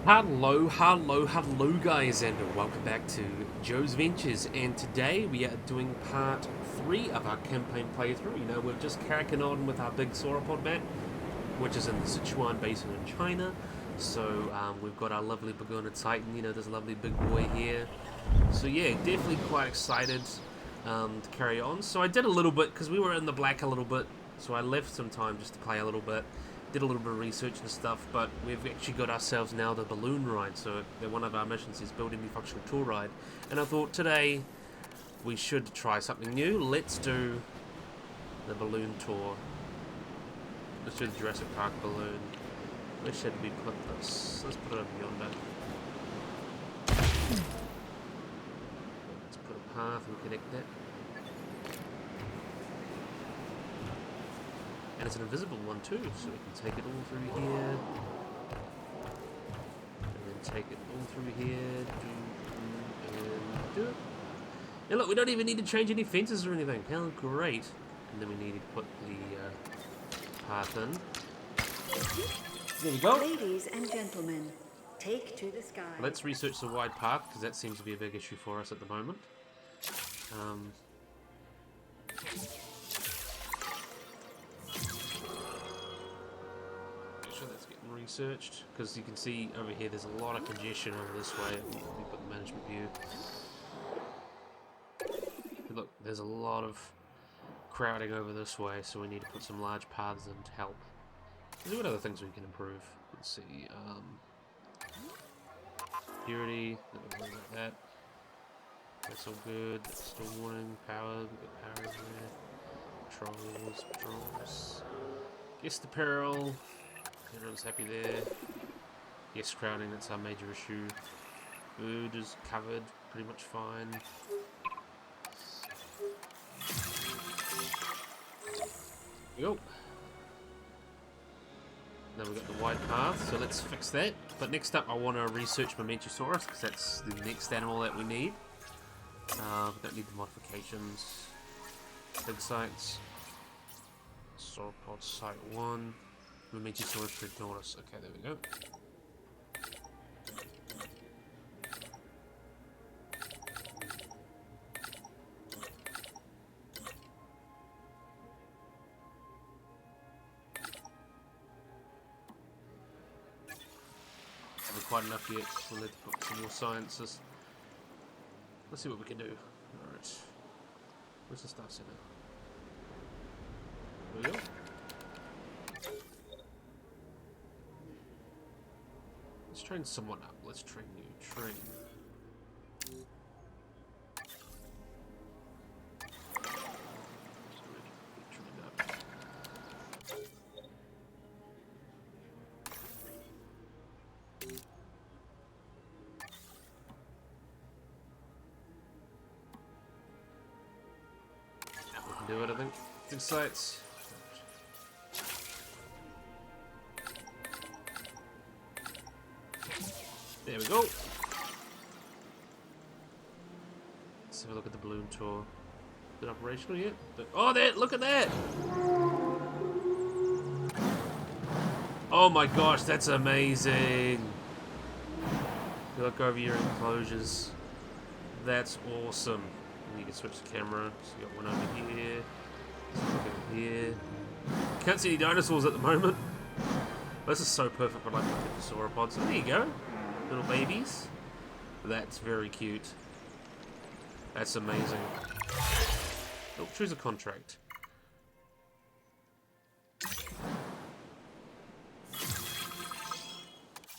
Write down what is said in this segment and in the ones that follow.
Hello guys, and welcome back to Joe's Ventures. And today we are doing part 3 of our campaign playthrough. You know, we're just cracking on with our big sauropod map, which is in the Sichuan Basin in China. So we've got our lovely Bagona Titan, you know, this lovely big boy here. So yeah, definitely quite excited to carry on. So I did a little bit, because we were in the black a little bit, so I left some time just to play a little bit. Did a little bit of research and stuff, but we've actually got ourselves now the balloon ride. So one of our missions is building the functional tour ride, and I thought today we should try something new. Let's do the balloon tour. Let's do the Jurassic Park balloon. Where should we put this? Let's put it over yonder. Let's put a path and connect that. And it's an invisible one too, so we can take it all through here. And then take it all through here. And do it. And look, we don't even need to change any fences or anything. How great. And then we need to put the path in. There we go. Ladies and gentlemen, take to the sky. Let's research the wide path, because that seems to be a big issue for us at the moment. That's getting researched, because you can see over here there's a lot of congestion over this way. We put the management view. Look, there's a lot of crowding over this way, so we need to put some large paths in to help. There's what other things we can improve. Let's see. Security, like that. That's all good. Still warning, power. We've got power in there. Patrols. Guest apparel. Everyone's happy there. Yes, crowding, that's our major issue. Food is covered, pretty much fine. There we go. Now we've got the wide path, so let's fix that. But next up, I want to research Momentosaurus, because that's the next animal that we need. We don't need the modifications. Big sites. Sauropod Site 1. Momentosaurus Prognathus. Okay, there we go. Haven't quite enough yet. We'll need to put some more sciences. Let's see what we can do. Alright. Where's the Star Center? There we go. Let's train someone up. Let's train you. Train. Do it, I think. Big sites. There we go. Let's have a look at the balloon tour. Is it operational yet? Oh, there! Look at that! Oh my gosh, that's amazing! Look over your enclosures. That's awesome. We need to switch the camera. So you got one over here. Over here. Can't see any dinosaurs at the moment. This is so perfect for like the sauropods. There you go. Little babies. That's very cute. That's amazing. Oh, choose a contract.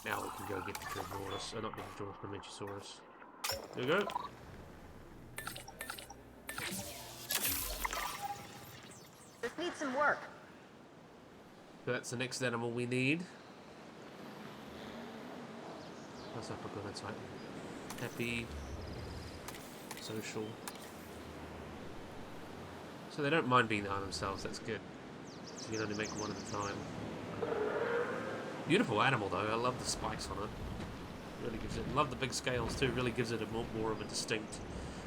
Now we can go get the Prognathus. Not the Momentosaurus. There we go. This needs some work. So that's the next animal we need. What's up? I've got that Titan. Happy. Social. So they don't mind being there themselves, that's good. So you can only make one at a time. Beautiful animal though, I love the spikes on it. Really gives it, love the big scales too, really gives it a more of a distinct.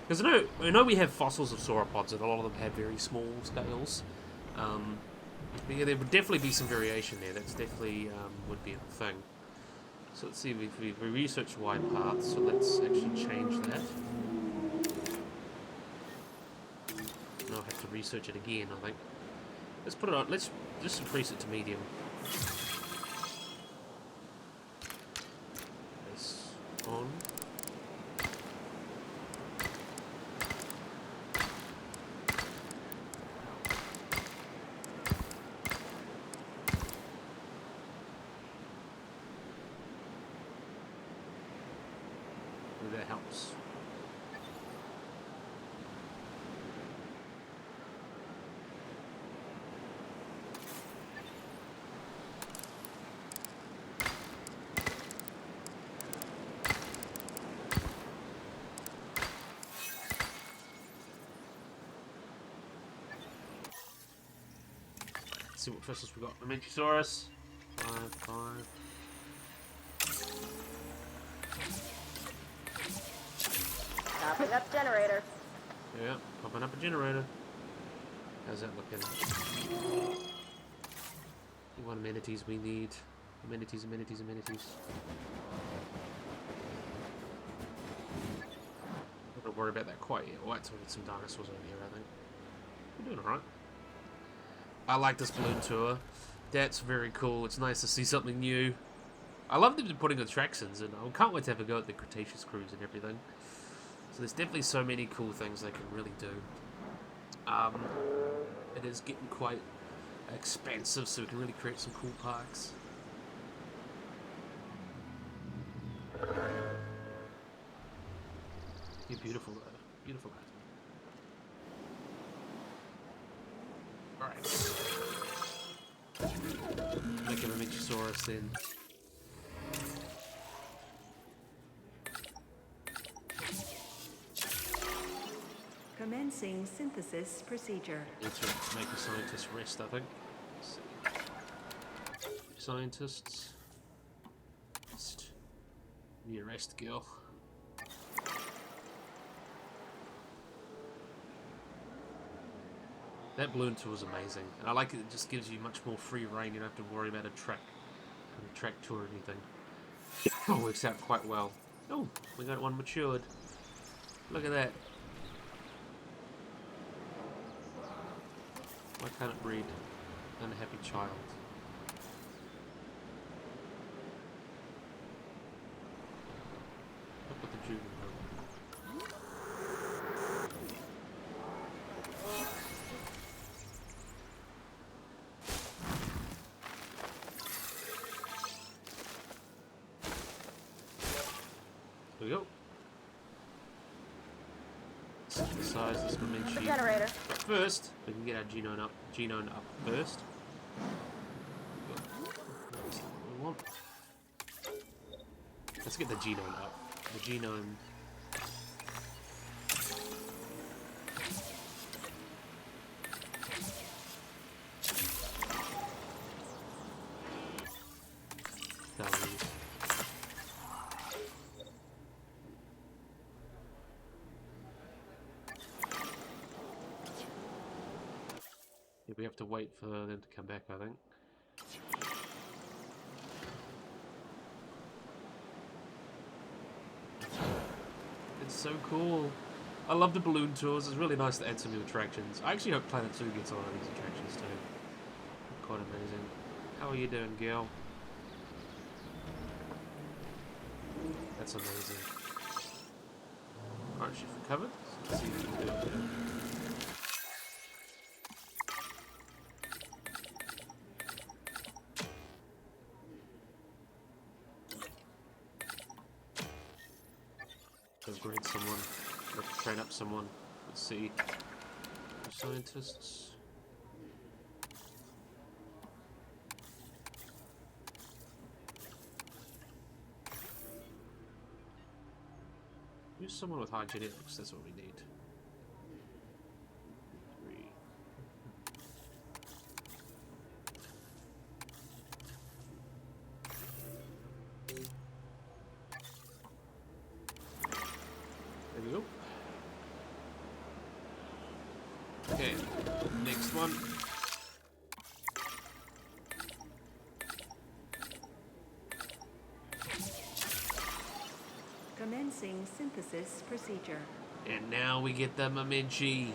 Because I know we have fossils of sauropods and a lot of them have very small scales. But yeah, there would definitely be some variation there, that's definitely would be a thing. So let's see, we researched wide paths, so let's actually change that. And I'll have to research it again, I think. Let's put it on, let's just increase it to medium. This on. That helps. Let's see what fossils we got. Mamenchisaurus. 5. Popping up generator. Yeah, popping up a generator. How's that looking? What amenities we need? Amenities. Not gonna worry about that quite yet. Wait till we get some dinosaurs over here, I think. We're doing alright. I like this balloon tour. That's very cool. It's nice to see something new. I love them putting attractions in. I can't wait to have a go at the Cretaceous cruise and everything. So there's definitely so many cool things they can really do. It is getting quite expensive, so we can really create some cool parks. You're beautiful though. Beautiful though. Alright. Make a Mamenchisaurus then. Commencing synthesis procedure. Need to make a scientist rest, I think. Let's see. Scientists. Rest. Need a rest, girl. That balloon tour is amazing. And I like it, it just gives you much more free reign. You don't have to worry about a track tour or anything. It works out quite well. Oh, we got one matured. Look at that. Why can't it breed? Unhappy child. Up with the juvenile. There we go. Synthesize this Mamenchi. Generator. But first, we can get our genome up first. That's not what we want. Let's get the genome up. The genome. Yeah, we have to wait for them to come back, I think. It's so cool. I love the balloon tours. It's really nice to add some new attractions. I actually hope Planet 2 gets a lot of these attractions too. Quite amazing. How are you doing, girl? That's amazing. Alright, she's recovered. So let's see what we can do here. Upgrade someone. Let's train up someone. Let's see. Scientists. Use someone with high genetics, that's what we need. 3. There we go. Okay, next one. Commencing synthesis procedure. And now we get the Mamenchi.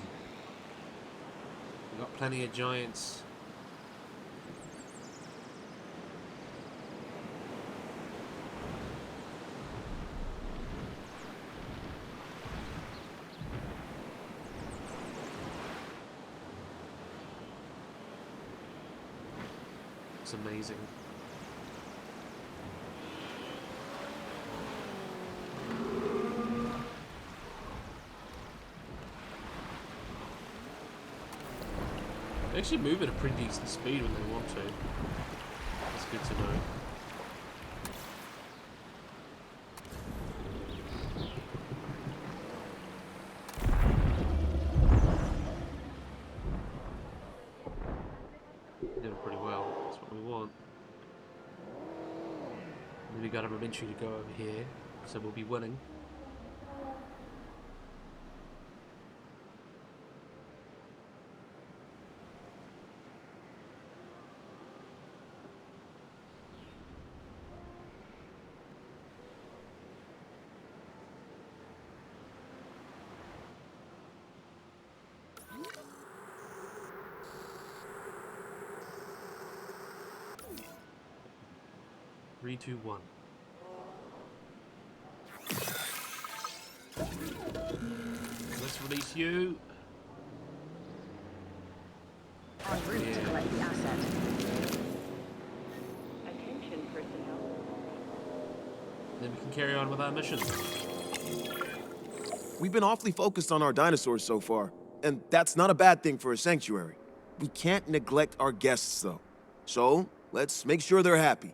We've got plenty of giants. It's amazing. They actually move at a pretty decent speed when they want to. That's good to know. Doing pretty well. That's what we want. And we got a Mamenchi to go over here, so we'll be winning. Three, two, one. Let's release you. En route Yeah. to collect the asset. Attention personnel. Then we can carry on with our mission. We've been awfully focused on our dinosaurs so far, and that's not a bad thing for a sanctuary. We can't neglect our guests, though. So, let's make sure they're happy.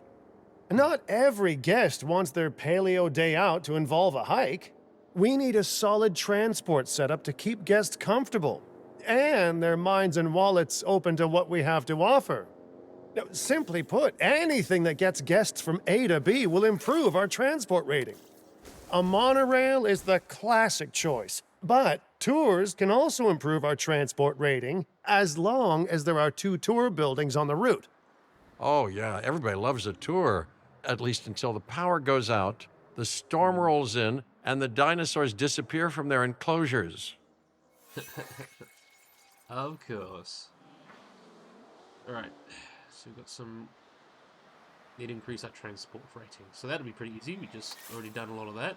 Not every guest wants their paleo day out to involve a hike. We need a solid transport setup to keep guests comfortable and their minds and wallets open to what we have to offer. Now, simply put, anything that gets guests from A to B will improve our transport rating. A monorail is the classic choice, but tours can also improve our transport rating as long as there are 2 tour buildings on the route. Oh, yeah, everybody loves a tour, at least until the power goes out, the storm rolls in, and the dinosaurs disappear from their enclosures. Of course. Alright, so we've got some... Need to increase our transport rating. So that'll be pretty easy. We just already done a lot of that.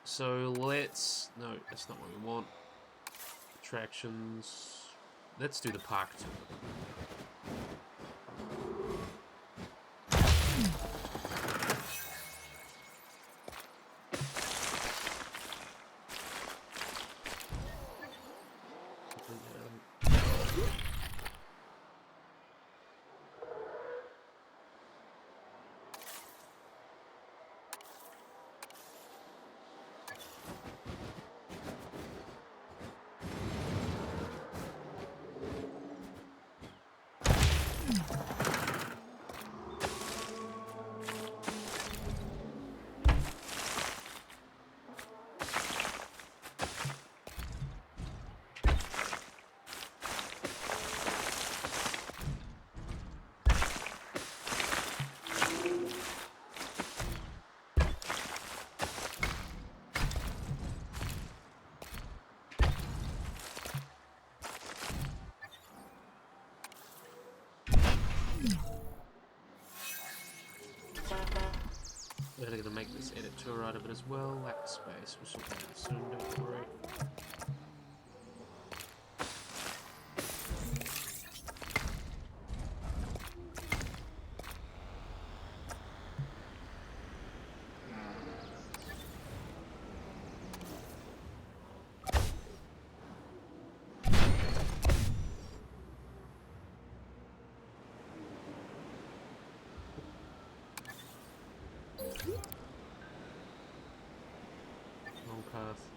So let's... No, that's not what we want. Attractions... Let's do the park tour. We're going to make this edit tour out of it as well. Lack space. We'll sort that out soon, don't worry. Long path.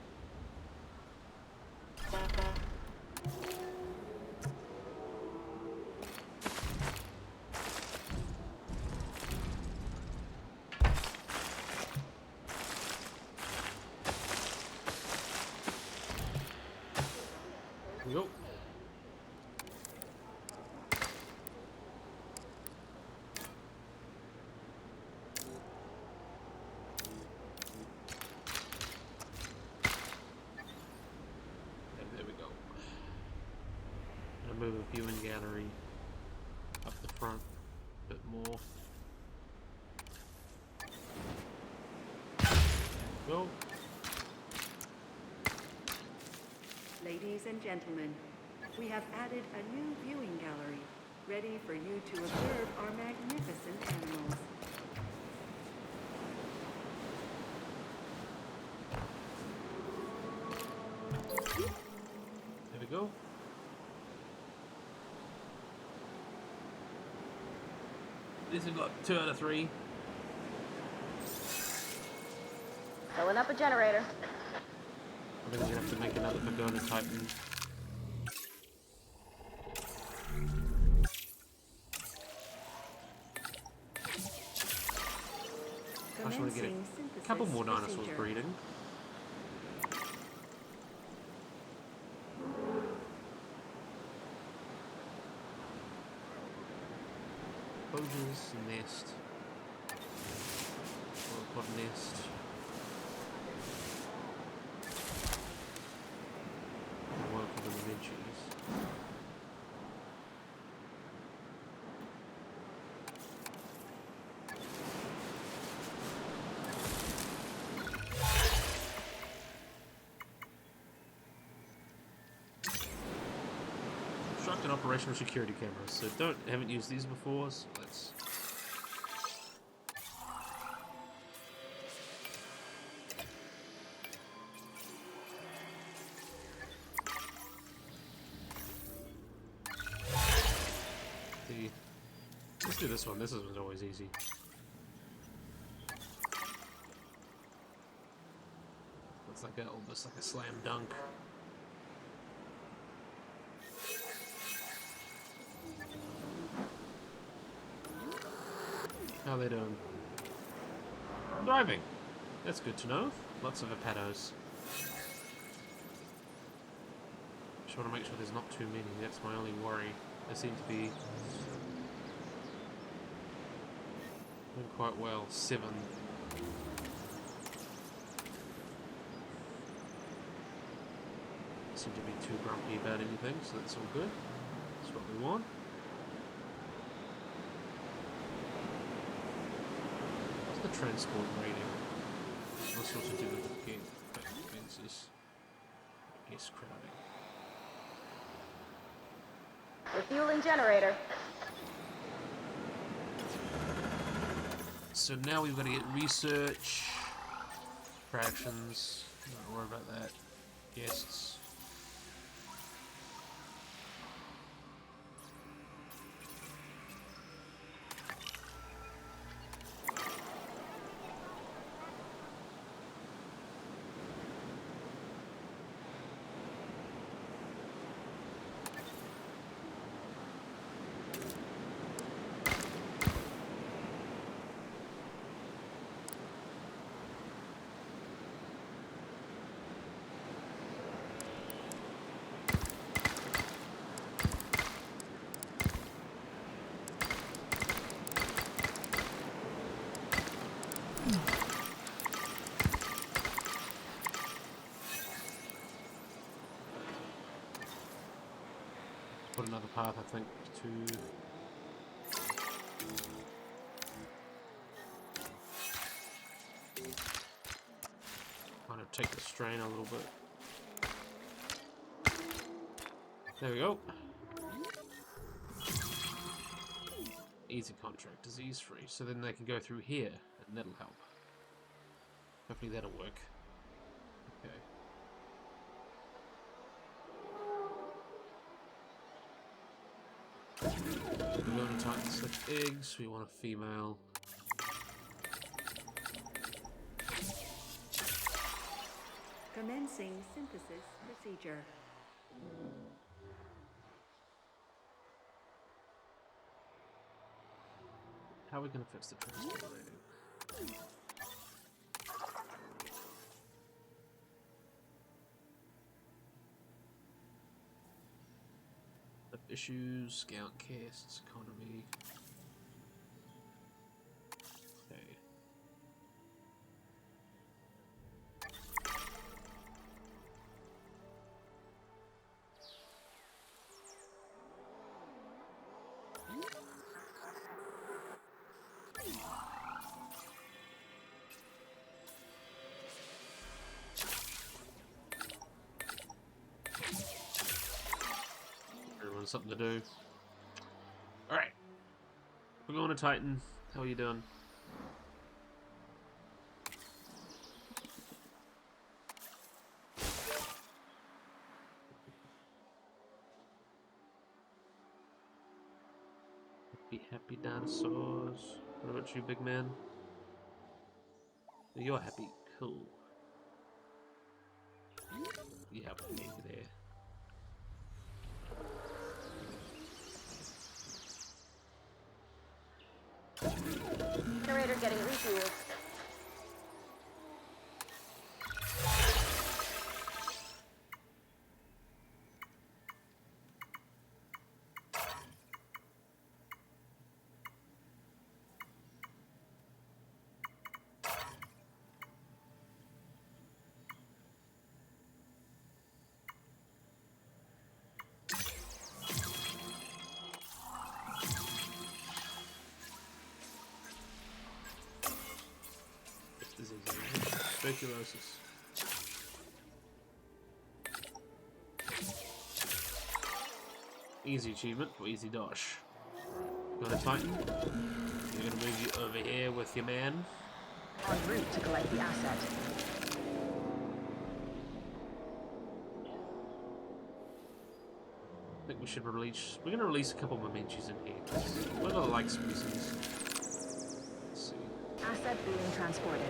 Go. the viewing gallery up the front a bit more. Go. Ladies and gentlemen, we have added a new viewing gallery, ready for you to observe our magnificent animals. There we go. These have got 2 out of 3. Filling up a generator. I think we're gonna have to make another pagoda titan. I just want to get a couple more dinosaurs breeding. Closures, nest. Sauropod nest. I'll work with the veggies. Construct an operational security camera. So haven't used these before, so let's. Let's do this one. This one's always easy. Looks like almost like a slam dunk. How are they doing? Thriving. That's good to know. Lots of hepatos. Just want to make sure there's not too many. That's my only worry. They seem to be doing quite well. 7. Seem to be too grumpy about anything, so that's all good. That's what we want. What's the transport rating? What's also to do with the fences? Yes, crowding. Refueling generator. So now we've got to get research, fractions, don't worry about that, guests. Put another path, I think, to kind of take the strain a little bit. There we go. Easy contract, disease free. So then they can go through here, and that'll help. Hopefully that'll work. Okay. We're going to tighten such eggs. We want a female. Commencing synthesis procedure. How are we going to fix the transport rating? Issues, scout casts, economy. Okay. something to do. Alright. We're going to Titan. How are you doing? Happy dinosaurs. What about you, big man? You're happy. Cool. Yeah, we need you there. Generator getting refueled. Tuberculosis. Easy achievement for easy dosh. Got a Titan. You're gonna move you over here with your man. En route to collect the asset. I think we should release. We're gonna release a couple of Memenches in here. What are the like species? Let's see. Asset being transported.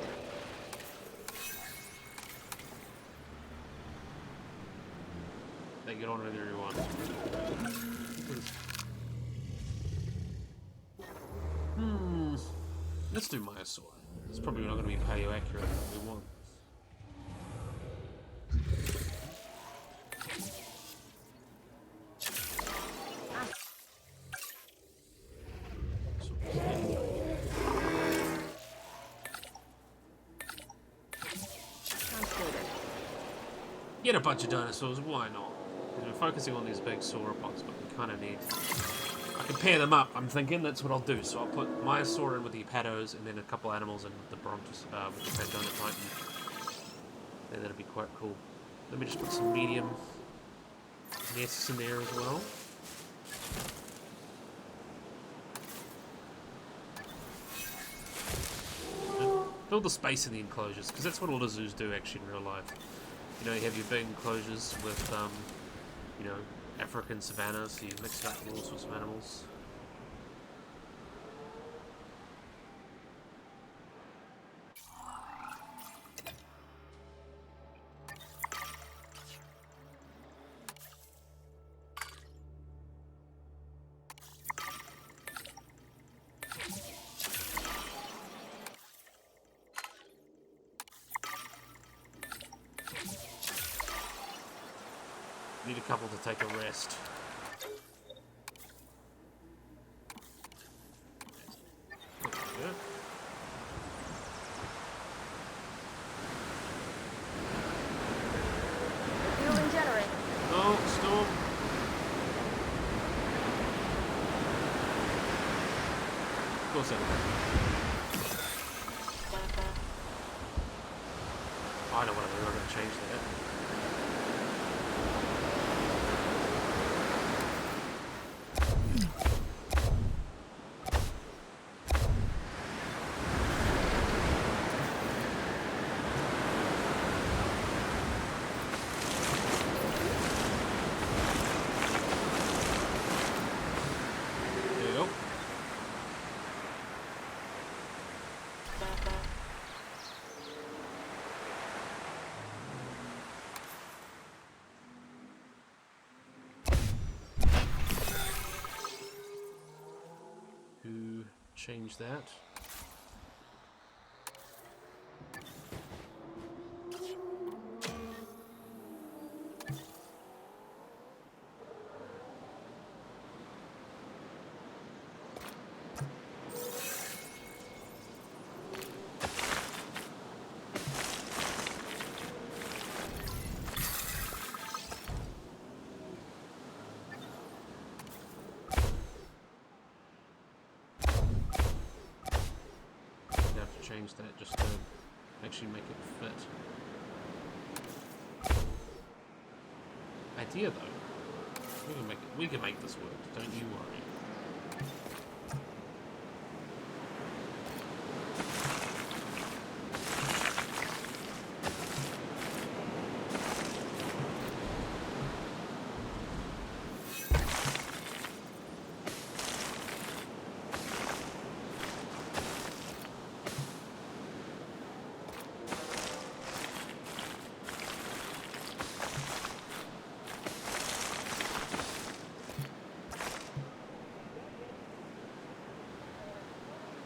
They get on with everyone. Let's do Myosaur. It's probably not going to be paleo accurate that we want. Transported. Get a bunch of dinosaurs, why not? Because we're focusing on these big sauropods, but we kind of need... I can pair them up, I'm thinking, that's what I'll do. So I'll put Myosaur in with the Hepatos, and then a couple animals in with the Brontos, with the Pangolin Titan. Yeah, that'd be quite cool. Let me just put some medium nests in there as well. Build the space in the enclosures, because that's what all the zoos do actually in real life. You know, you have your big enclosures with, you know, African savanna, so you mix it up with all sorts of animals. Need a couple to take a rest. Yeah. Fueling generator. Oh, storm. Of course I know what I'm going to change that. There you go. Who changed that? Change that just to actually make it fit. Idea though. We can make this work. Don't you worry.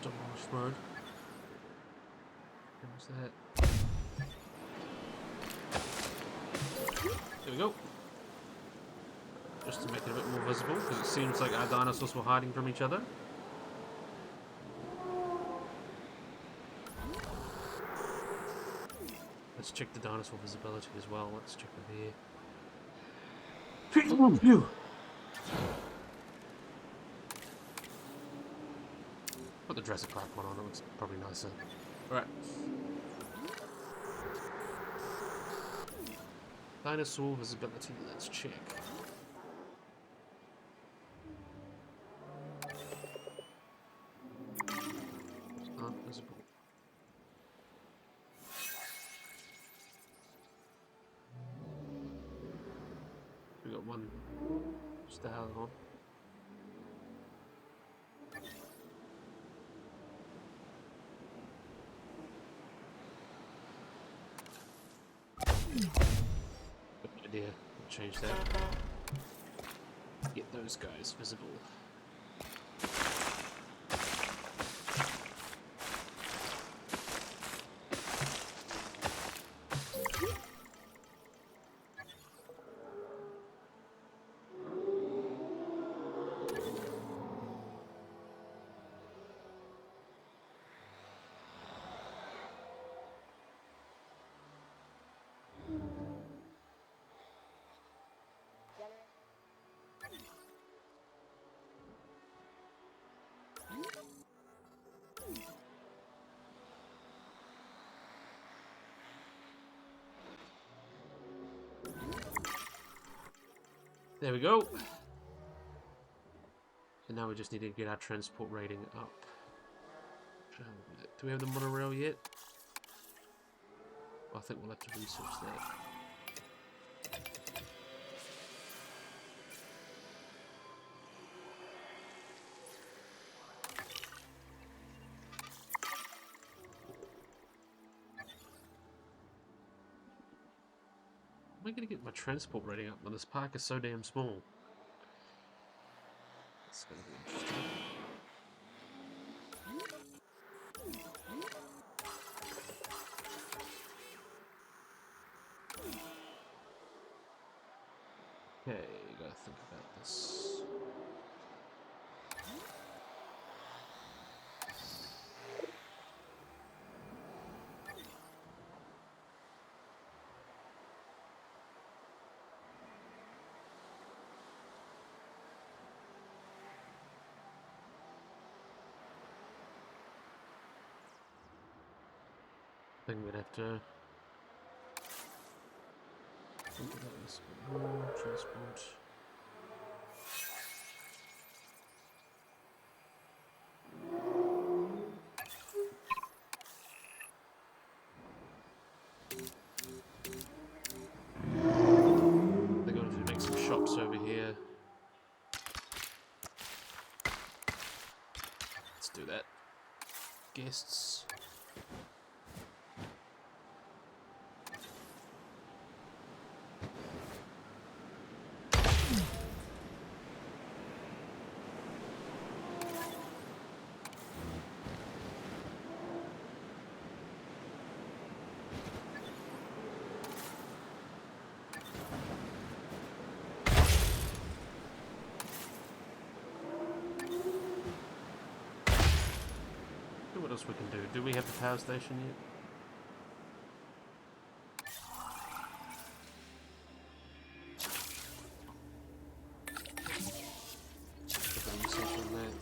Demolish mode. What's that? There we go. Just to make it a bit more visible, because it seems like our dinosaurs were hiding from each other. Let's check the dinosaur visibility as well. Let's check over here. Phew! Put the Jurassic Park one on, it looks probably nicer. Alright. Dinosaur visibility, let's check. Not visible. We got one star on. Good idea. We'll change that. Get those guys visible. There we go. And now we just need to get our transport rating up. Do we have the monorail yet? I think we'll have to research that. Am I going to get my transport rating up when this park is so damn small? That's going to be interesting. Okay, you gotta think about this. I think we'd have to think about this a bit more. Transport. They're going to make some shops over here. Let's do that. Guests. What else we can do? Do we have the power station yet? Put the research on that.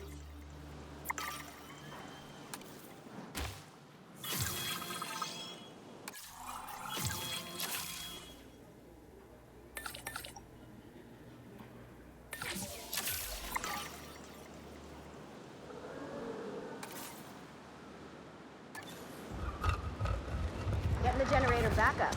the generator back up.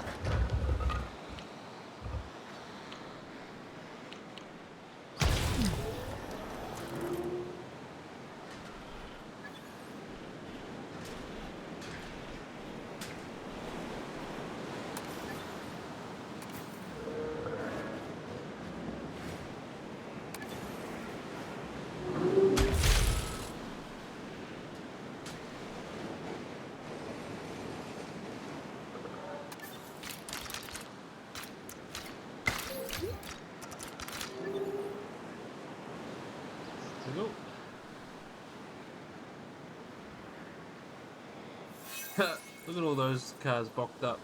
There we go. Look at all those cars boxed up.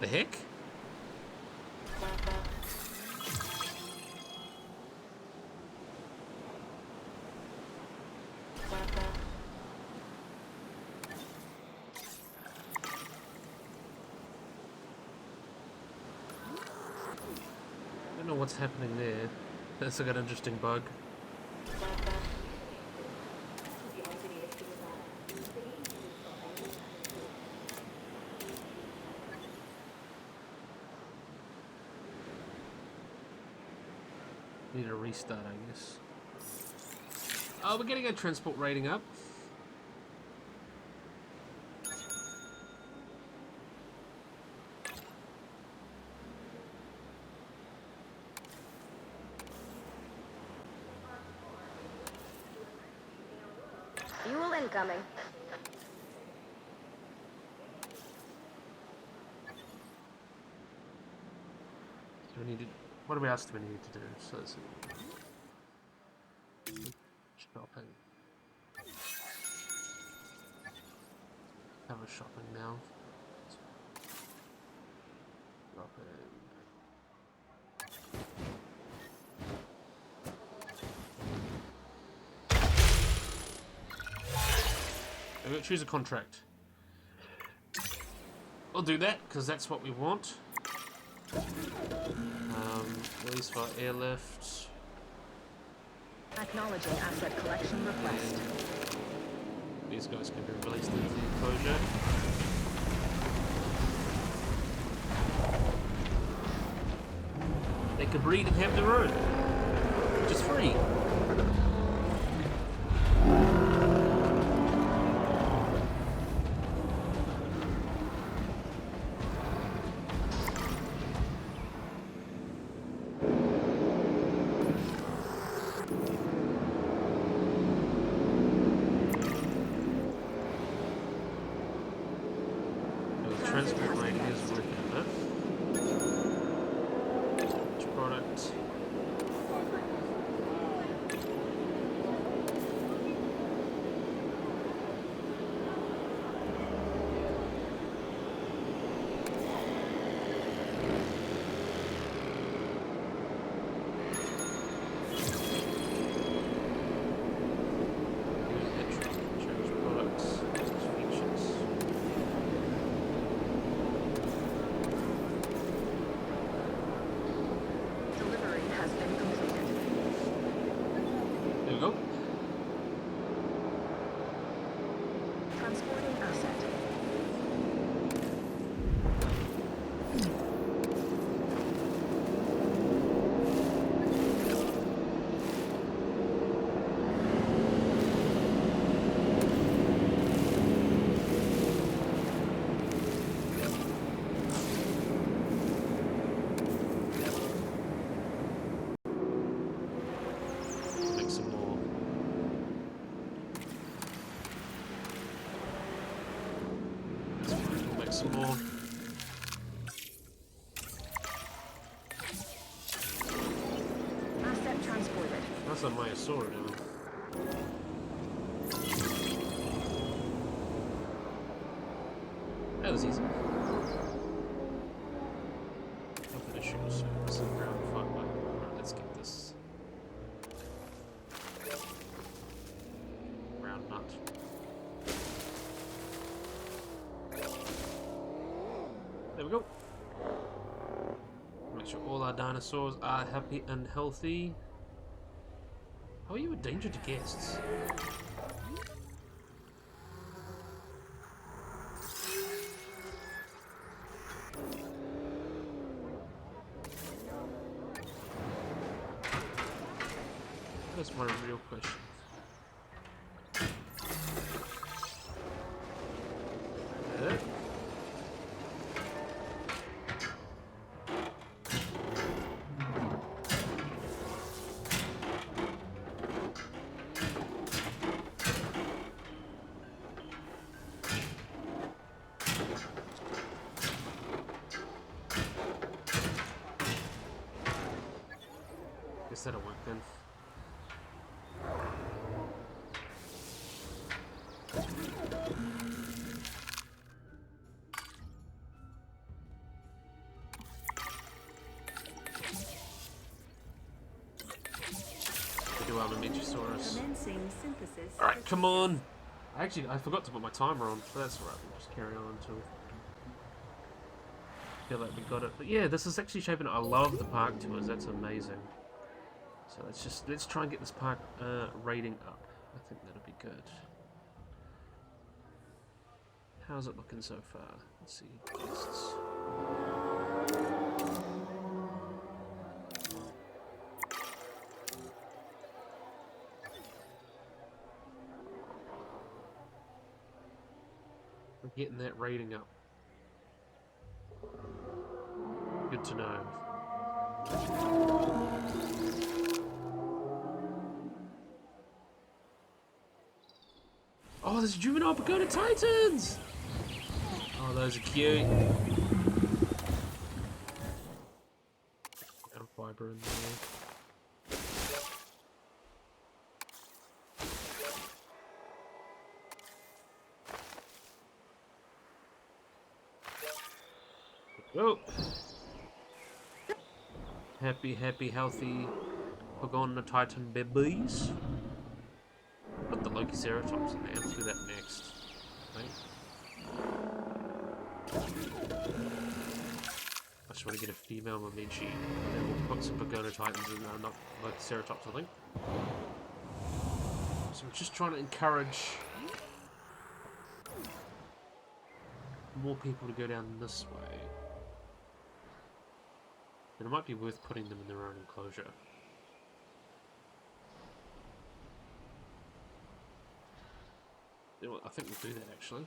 The heck? I don't know what's happening there. That's like an interesting bug. Need a restart, I guess. Oh, we're getting a transport rating up. Fuel incoming. So we need to, what else do we need to do? So let's see. Shopping. Have a shopping now. Shopping. Okay, choose a contract. We'll do that because that's what we want. Release for airlift. Acknowledging asset collection request. These guys can be released into the enclosure. They can breed and have their own, which is free. Transport rating is working on it. Which product? Change products, features. Delivery has been completed. There we go. Transporting asset. Make some more. That's fine, we'll make some more. Asset transported. That's what my sword doing. That was easy. Nothing issues. Some ground fight. Alright, let's get this. Round nut. There we go. Make sure all our dinosaurs are happy and healthy. How are you a danger to guests? That's my real question. Guess that'll work then. We do have a Metrosaurus. Commencing synthesis. Alright, come on! Actually, I forgot to put my timer on, but that's alright, we'll just carry on until... feel like we got it. But yeah, this is actually shaping up. I love the park tours, that's amazing. So let's try and get this park rating up. I think that'll be good. How's it looking so far? Let's see. Guests. We're getting that rating up. Good to know. Oh, there's juvenile Pagoda Titans! Oh, those are cute. Got fiber in there. Oh! Happy, healthy Pagoda Titan babies. Put the Lokiceratops in there. Let's do that next. Right? I just want to get a female Momenchi. And then we'll put some Pagoda Titans in there, not Lokiceratops, I think. So we're just trying to encourage more people to go down this way. And it might be worth putting them in their own enclosure. I think we'll do that actually.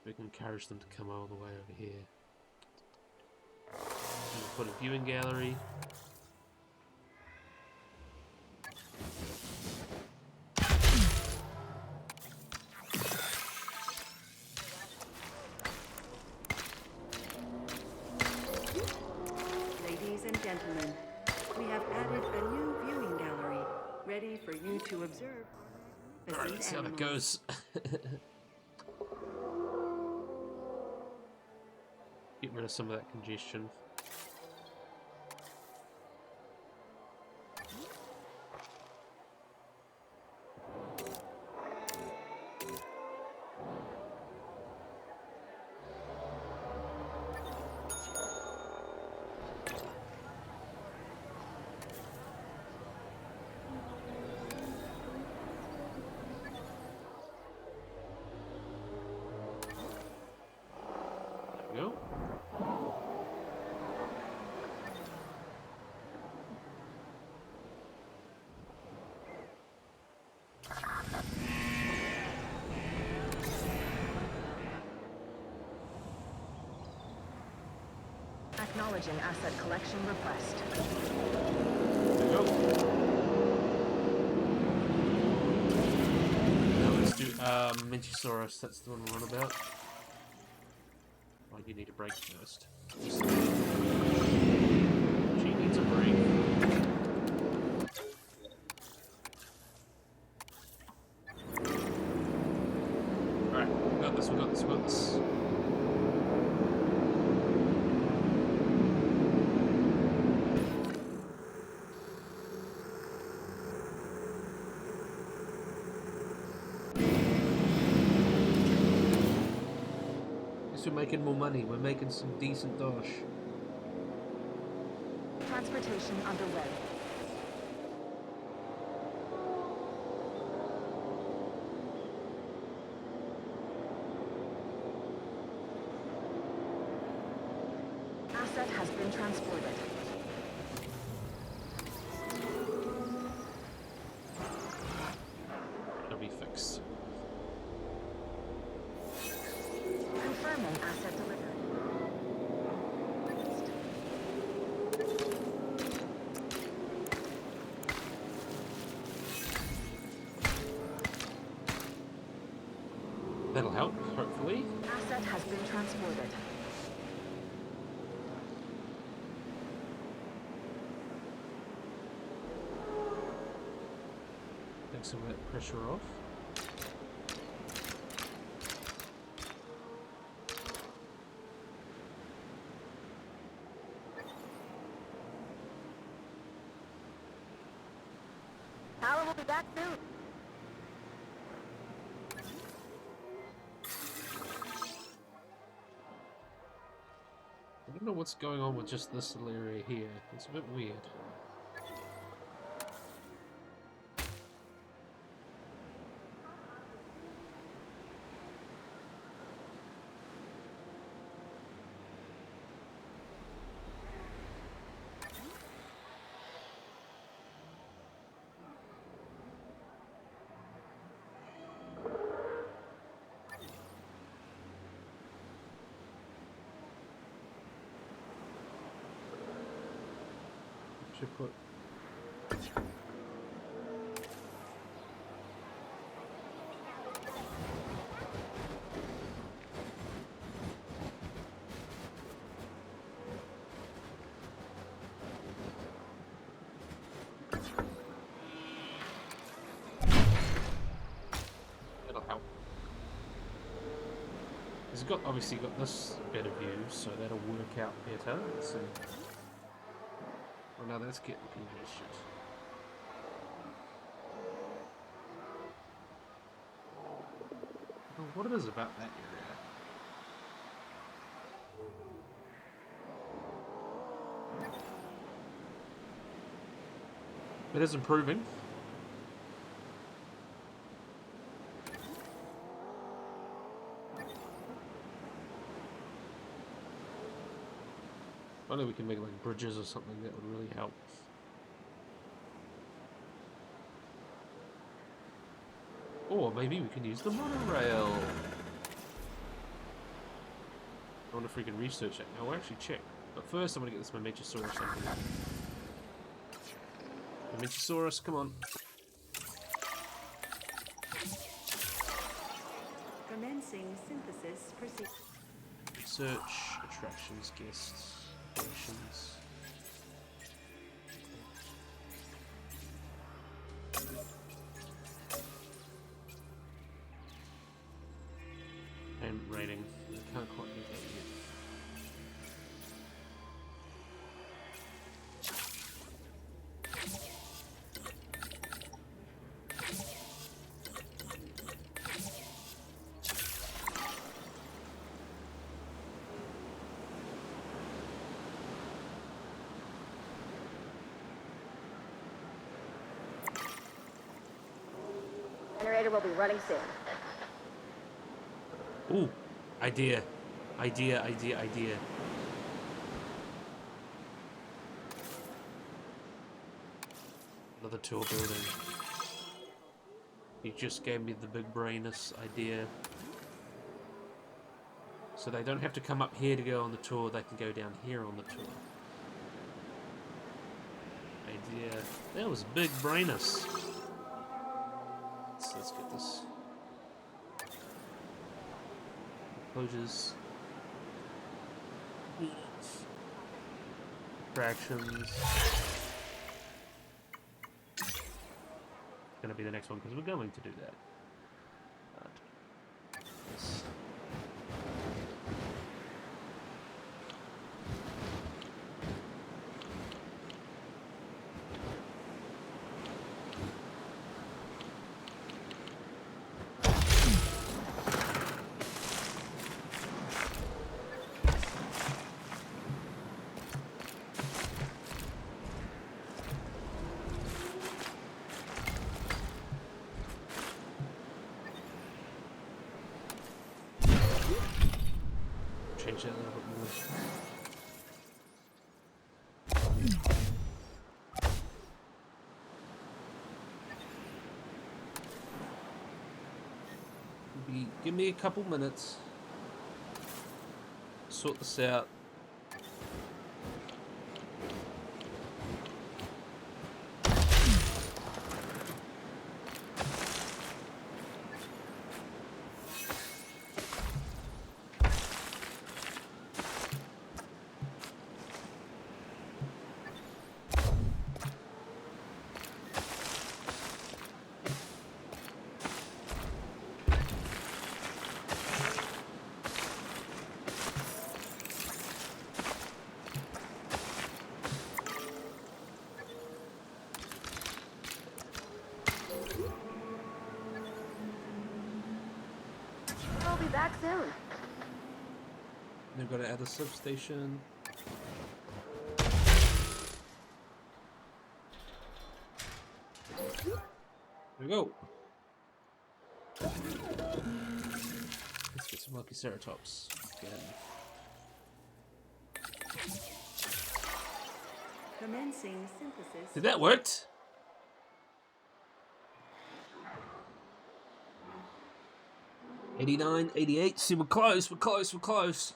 We can encourage them to come all the way over here. We'll put a viewing gallery. Ladies and gentlemen, we have added a new viewing gallery, ready for you to observe. Alright, let's see how that goes. Get rid of some of that congestion. There we go. Acknowledging asset collection request. There we go. Now let's do Minchosaurus, that's the one we're on about. Oh, you need a break first. She needs a break. Alright, we got this. least we're making more money. We're making some decent dosh. Transportation underway. Asset has been transported. It'll be fixed. Confirming asset delivered. That'll help, hopefully. Asset has been transported. Take some of that pressure off. Power will be back soon. I don't know what's going on with just this little area here. It's a bit weird. Should put it'll help. It's got obviously got this better view, so that'll work out better. Let's see. Oh no, that's getting congested. I don't know what it is about that area. It is improving. If only we can make like bridges or something, that would really help. Or maybe we can use the monorail. I wonder if we can research it. No, we'll actually check. But first I'm gonna get this Momentousaurus something. Momentousaurus, come on. Commencing synthesis proceed. Search, attractions, guests, operations. And rating. I can't quite do that yet. Generator will be running soon. Ooh, idea. Idea. Another tour building. You just gave me the big brainless idea. So they don't have to come up here to go on the tour, they can go down here on the tour. Idea. That was big brainless. Let's get this. Closures. Fractions. Gonna be the next one because we're going to do that. Yes. stretch out a little bit more. Give me a couple minutes. Sort this out. We'll be back soon. They've got to add a substation. There we go. Let's get some lucky ceratops again. Commencing synthesis. Did that work? $89, $88. See, we're close. We're close. We're close.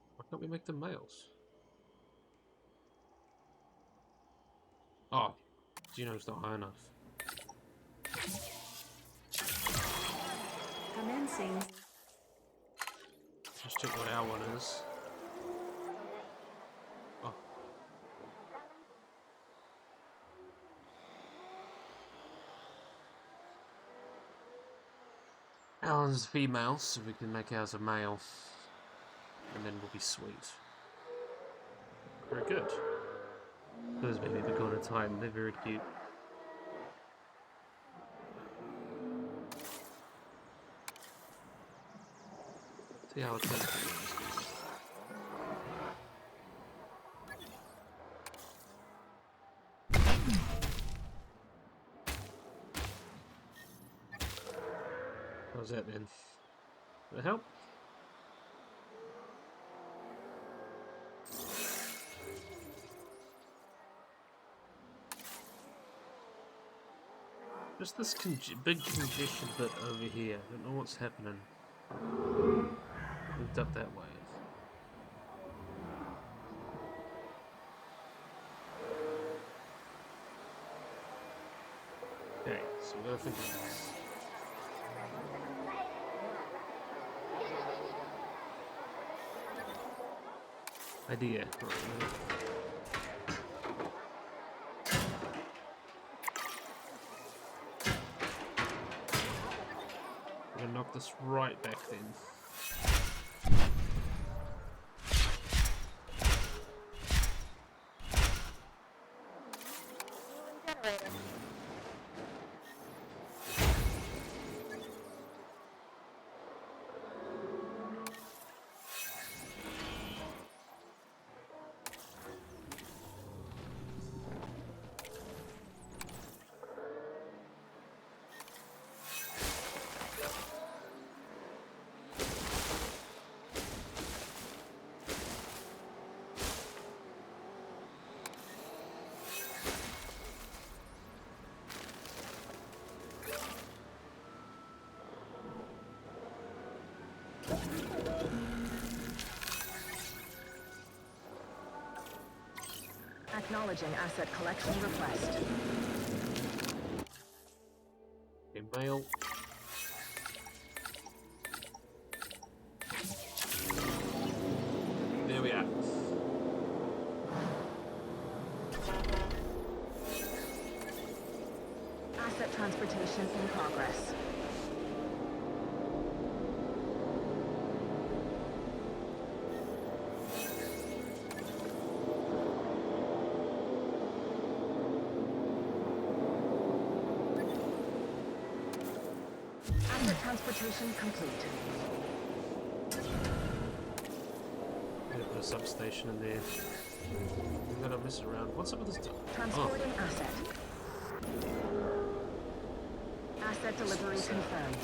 Why can't we make them males? Oh, genome's not high enough. Commencing. Just check what our one is. Oh. Alan's female, so we can make ours a male. And then we'll be sweet. Very good. Those baby be gone in time, they're very cute. See how it's going. How's that then? Does that help? Just this big congestion bit over here. I don't know what's happening. Moved up that way. Okay, so we gotta think of this. Idea. Right. I'm gonna knock this right back then. Generator. Acknowledging asset collection request. Okay, mail. There we are. Asset transportation in progress. Asset transportation complete. Gonna put a substation in there. I'm gonna mess around. What's up with this? Transporting asset. Asset delivery confirmed.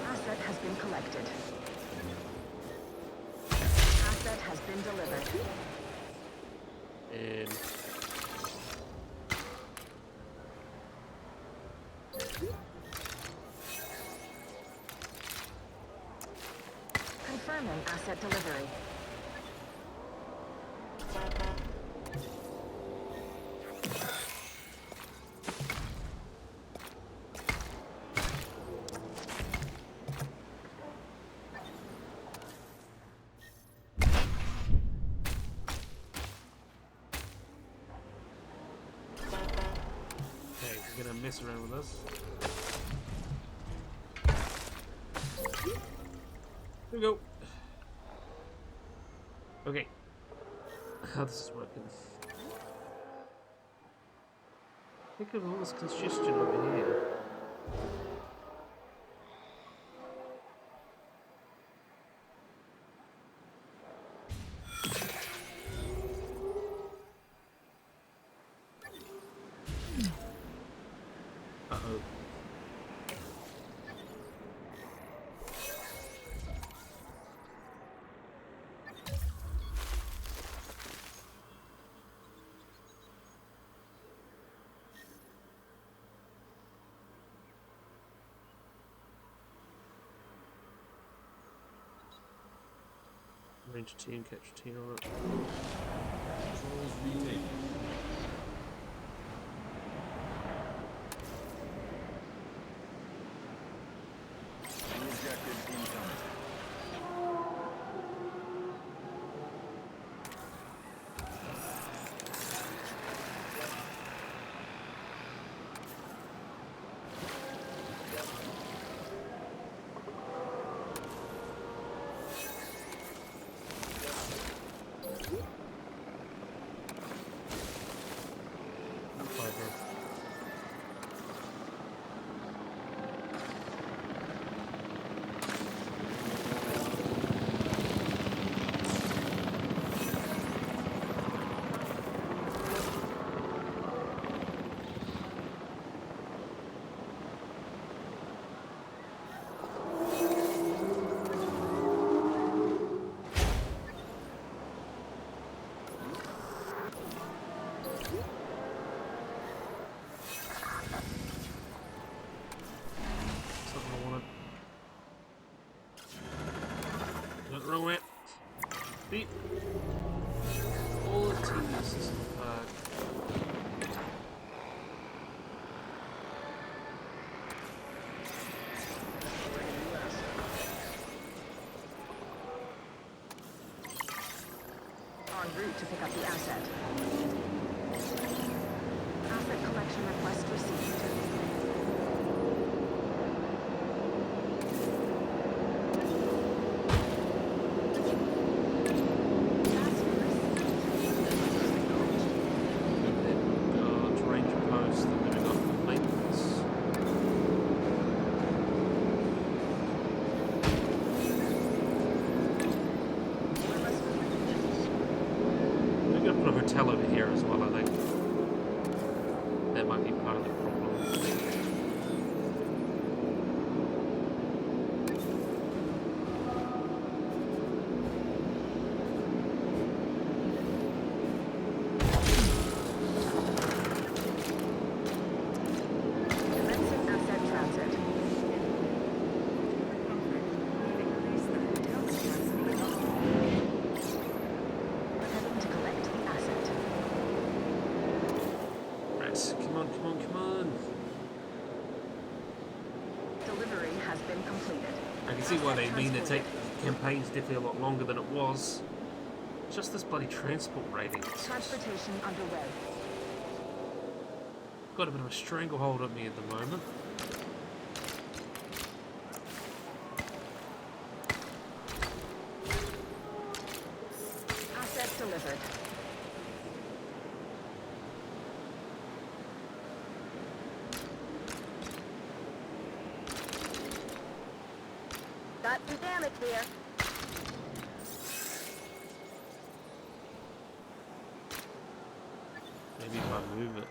Asset has been collected. Asset has been delivered. And Confirming asset delivery. okay, we're gonna mess around with this. Here we go. Okay. How this is working. Think of all this congestion over here. Uh-oh. Range 10, catch 10 on it. Controls retaken. New objective incoming. Clever. Something I wanted. Not wrong way. Beat. All the tedious is in the park. En route to pick up the asset. Asset collection request received. Range post, then moving up to maintenance. We're gonna put a hotel over here as well, I think. That might be part of the problem. Commencing asset transit. We've increased the hotel's capacity. Heading to collect the asset. Right, come on, come on, come on. Delivery has been completed. I can see why they mean to take campaigns definitely a lot longer than it was. Just this bloody transport rating. It's Transportation underway. got a bit of a stranglehold on me at the moment. Asset delivered. got some damage here. Maybe if I move it.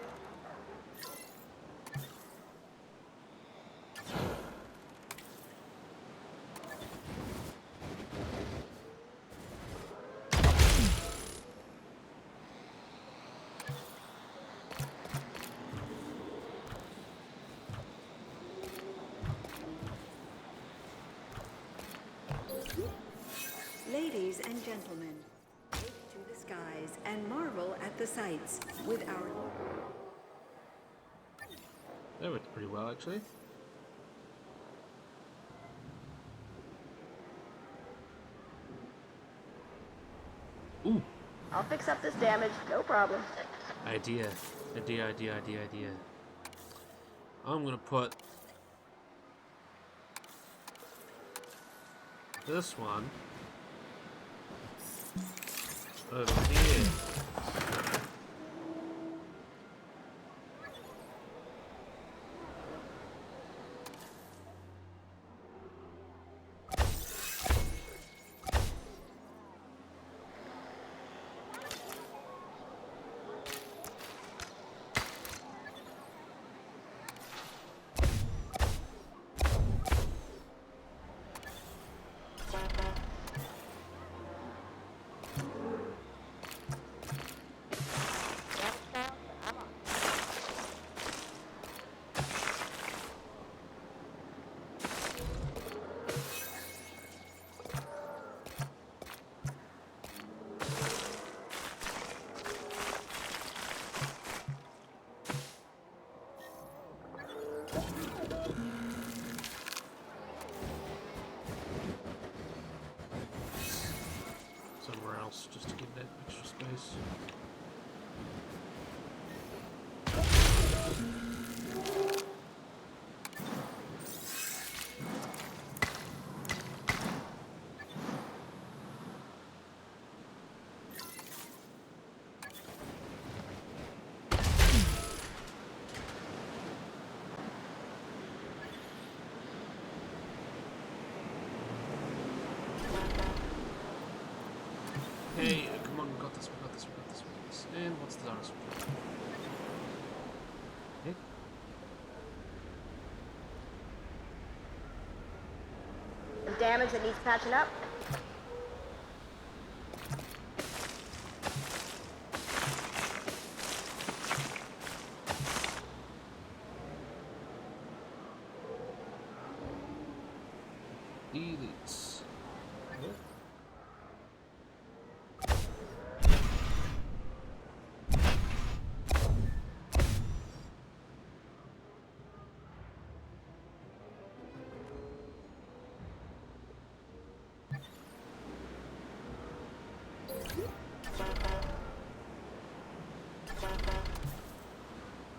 Ladies and gentlemen, take to the skies and marvel at the sights with our... That worked pretty well, actually. Ooh, I'll fix up this damage, no problem. idea. I'm gonna put this one over here. Somewhere else just to give that extra space. Hey, come on, we got this. And what's the dinosaur? Hey? Some damage that needs patching up. Deletes. Yep.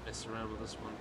Mess around with this one.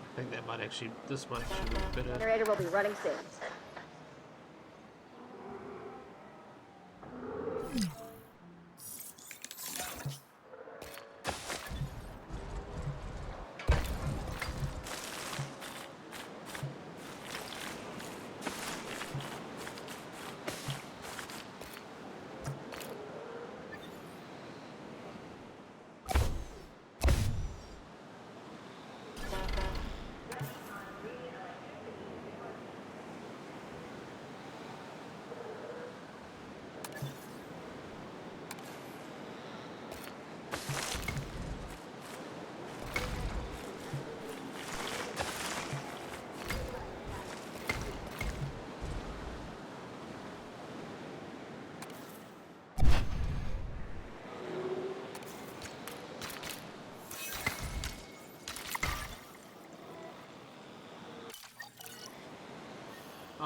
I think that might actually, this might actually be better. Generator will be running soon.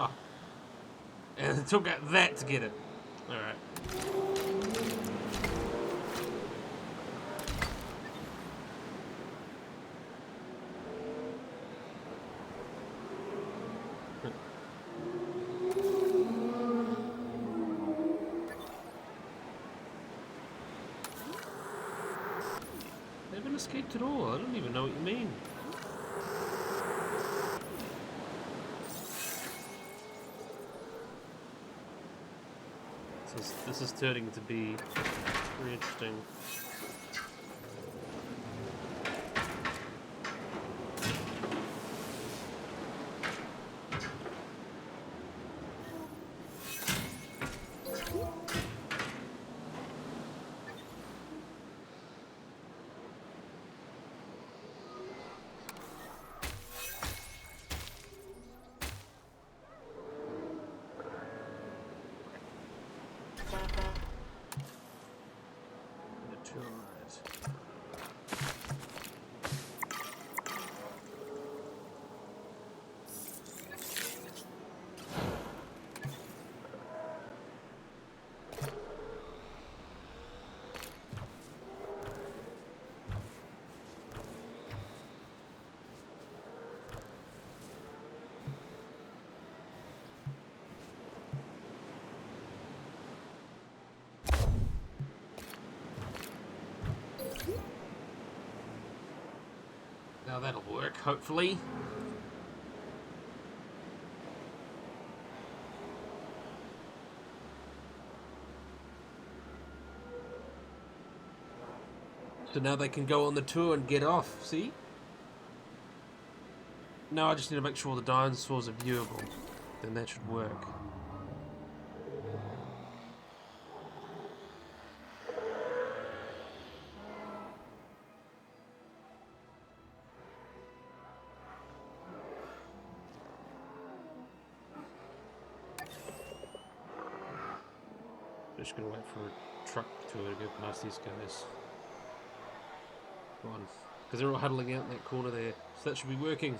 Oh. And it took out that to get it. Alright. They haven't escaped at all. I don't even know what you mean. This is turning to be very interesting. Now that'll work, hopefully. So now they can go on the tour and get off, see? Now I just need to make sure the dinosaurs are viewable. Then that should work. Just gonna wait for a truck tour to go past these guys. Come on. Because they're all huddling out in that corner there. So that should be working.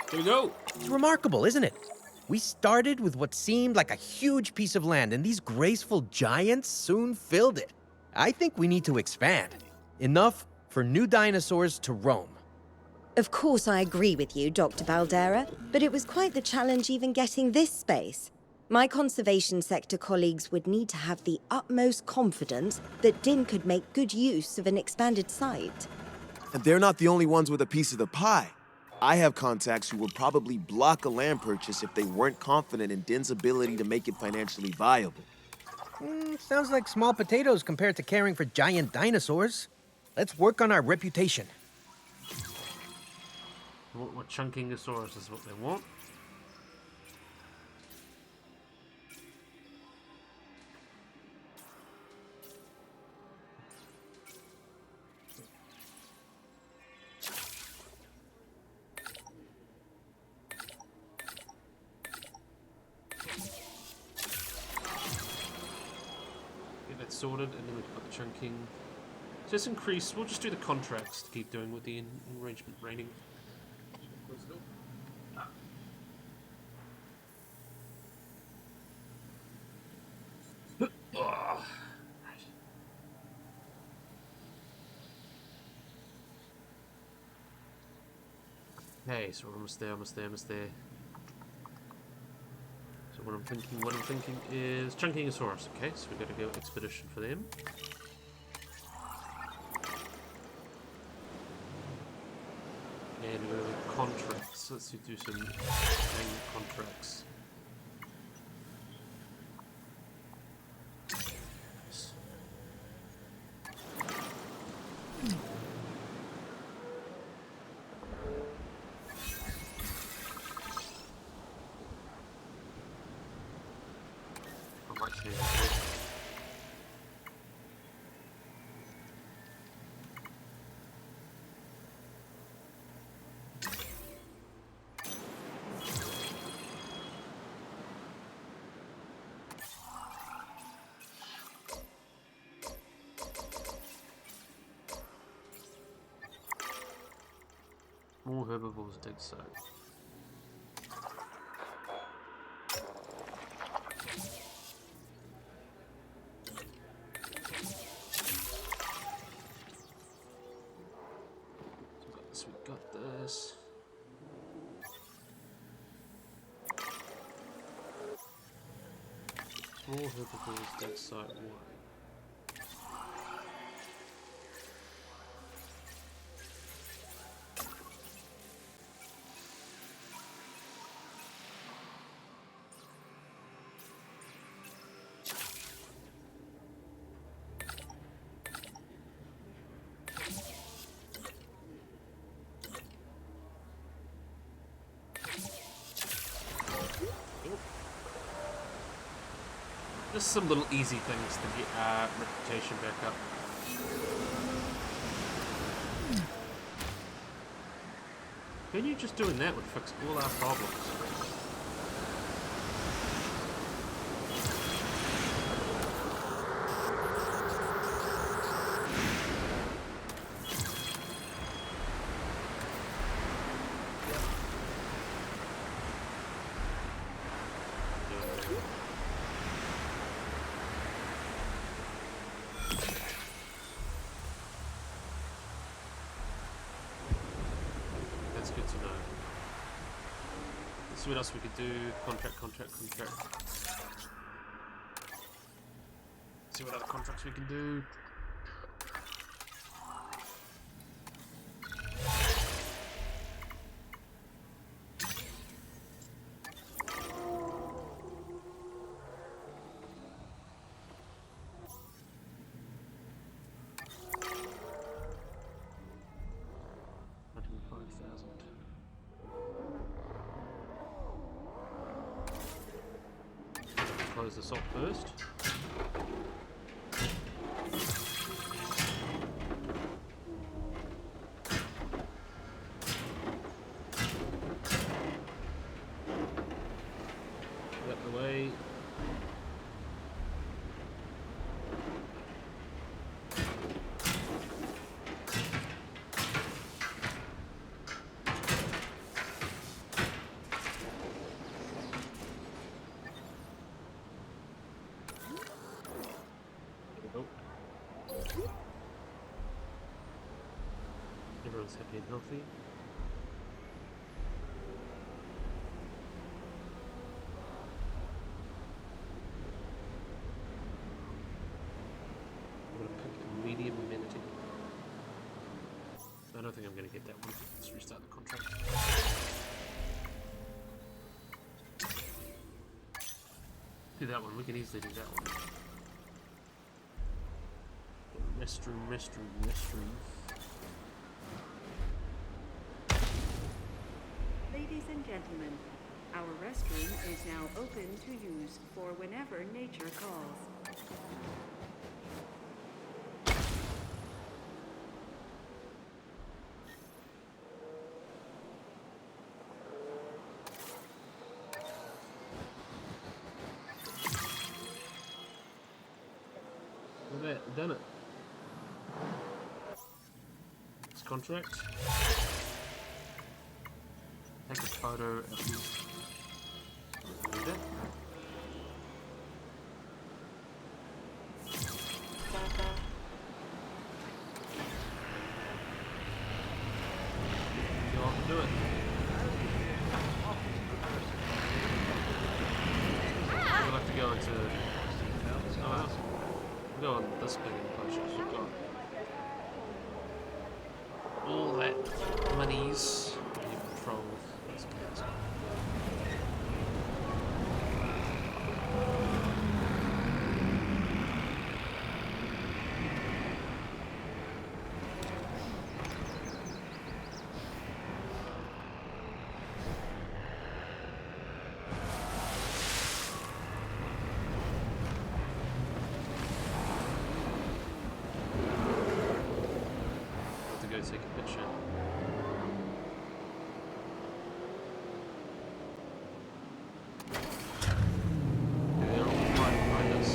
Here we go! It's remarkable, isn't it? We started with what seemed like a huge piece of land, and these graceful giants soon filled it. I think we need to expand. Enough for new dinosaurs to roam. Of course I agree with you, Dr. Baldera, but it was quite the challenge even getting this space. My conservation sector colleagues would need to have the utmost confidence that DIN could make good use of an expanded site. And they're not the only ones with a piece of the pie. I have contacts who would probably block a land purchase if they weren't confident in DIN's ability to make it financially viable. Sounds like small potatoes compared to caring for giant dinosaurs. Let's work on our reputation. What Chunkingosaurus is what they want. Sorted, and then we've got the chunking. Just increase. We'll just do the contracts to keep doing with the arrangement rating. Oh. Okay, so we're almost there, almost there, almost there. So what I'm thinking is Chunkingosaurus. Okay, so we've got to go expedition for them. And we've got contracts. Let's do some contracts. More herbivores dig so. So we got this. Small herbivores, dead site 1. Just some little easy things to get reputation back up. Who knew just doing that would fix all our problems? That's good to know. Let's see what else we could do. Contract. See what other contracts we can do. Close this off first. Out the way. Everyone's happy and healthy. I'm going to pick a medium amenity. I don't think I'm going to get that one. Let's restart the contract. Do that one. We can easily do that one. Restroom. Ladies and gentlemen, our restroom is now open to use for whenever nature calls. Look at that, we've done it. This contract. Take a photo of you. Do that. Go off and do it. We'll have to go into... Oh, we'll go on this big enclosure. We've got all that monies. You control these guys. Go take a picture. They're all right behind us.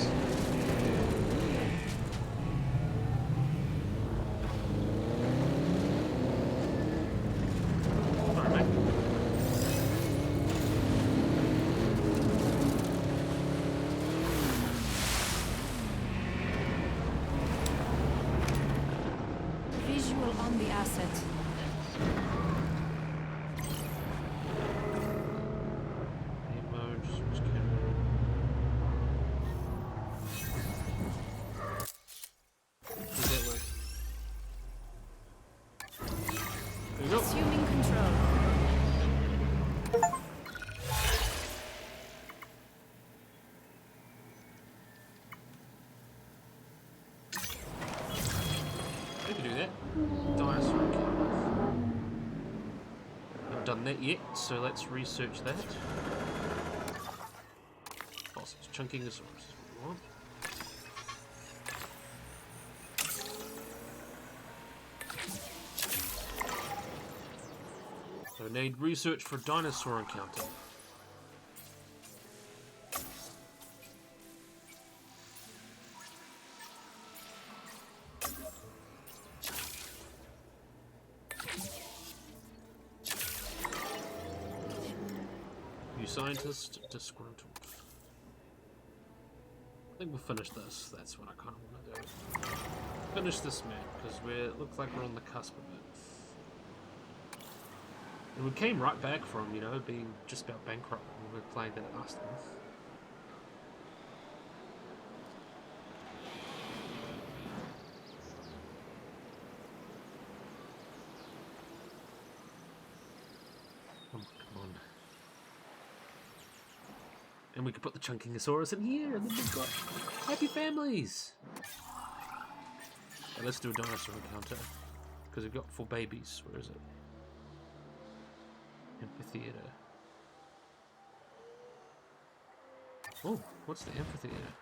Alright, mate. Visual on the asset. Ammo, just switch camera. Does that work? There we go. Assuming control. We can do that. Dinosaur camera. Haven't done that yet, so let's research that. Fossils, chunking is what we want. So we need research for dinosaur encounter. New scientist disgruntled. I think we'll finish this. That's what I kind of want to do. Finish this map because it looks like we're on the cusp of it. And we came right back from, you know, being just about bankrupt when we were playing that last one. Come on. And we could put the Chunkingosaurus in here, and then we've got happy families. Okay, let's do a dinosaur encounter. Because we've got 4 babies. Where is it? Amphitheater. Oh, what's the amphitheater?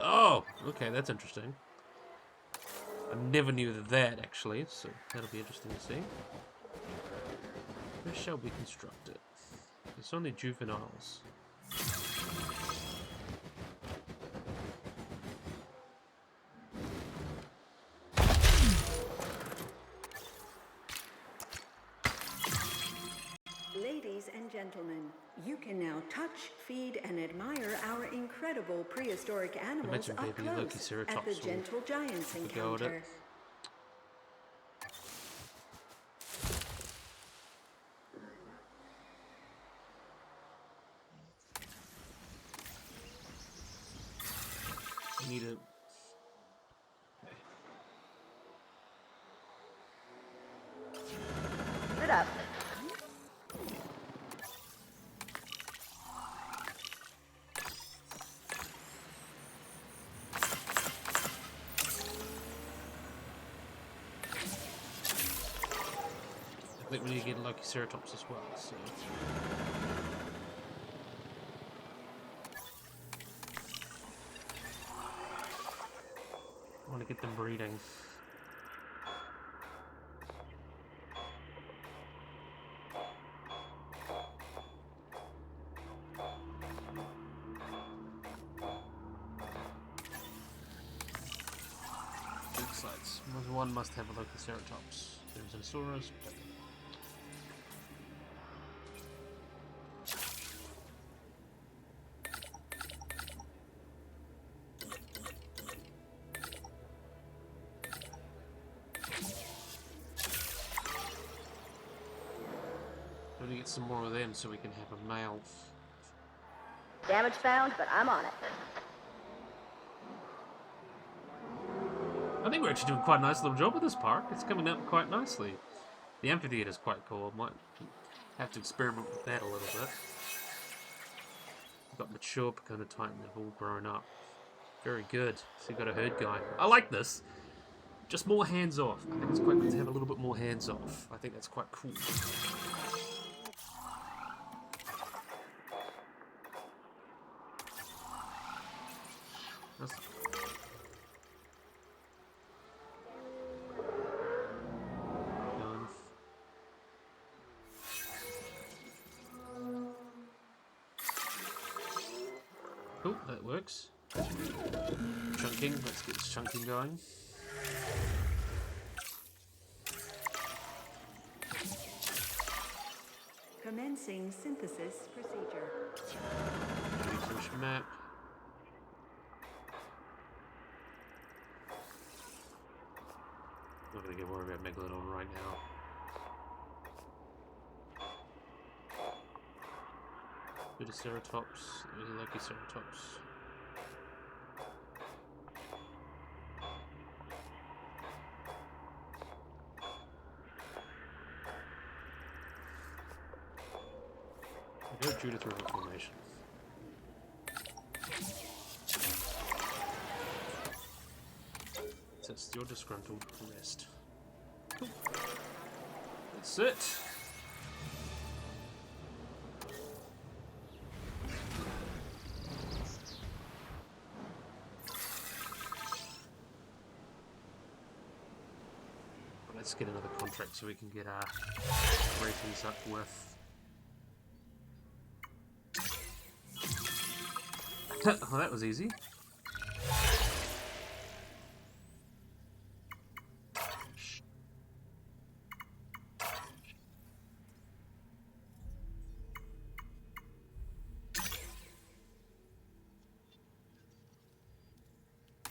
Oh, okay, that's interesting. I never knew that actually, so that'll be interesting to see. Where shall we construct it? It's only juveniles. Ladies and gentlemen, you can now touch, feed, and admire our incredible prehistoric animals Imagine up baby close Lokiceratops at the will Gentle Giants have a go at it. encounter. I need a... Sit up. I think we need to get Lokiceratops as well, so... I want to get them breeding. Big sites. One must have a Lokiceratops. There's an Saurus. We need to get some more of them so we can have a male. Damage found, but I'm on it. I think we're actually doing quite a nice little job with this park. It's coming out quite nicely. The amphitheater is quite cool. Might have to experiment with that a little bit. We've got mature Pecona Titan. They've all grown up. Very good. So you've got a herd guy. I like this. Just more hands off. I think it's quite good to have a little bit more hands off. I think that's quite cool. That's done. Cool, that works. Chunking, let's get this chunking going. Commencing synthesis procedure. Research map. Not gonna get worried about Megalodon right now. Bit of ceratops, lucky ceratops. I go Judith River Formation. Test your disgruntled rest. Cool. That's it. Let's get another contract so we can get our ratings up with. Oh, that was easy.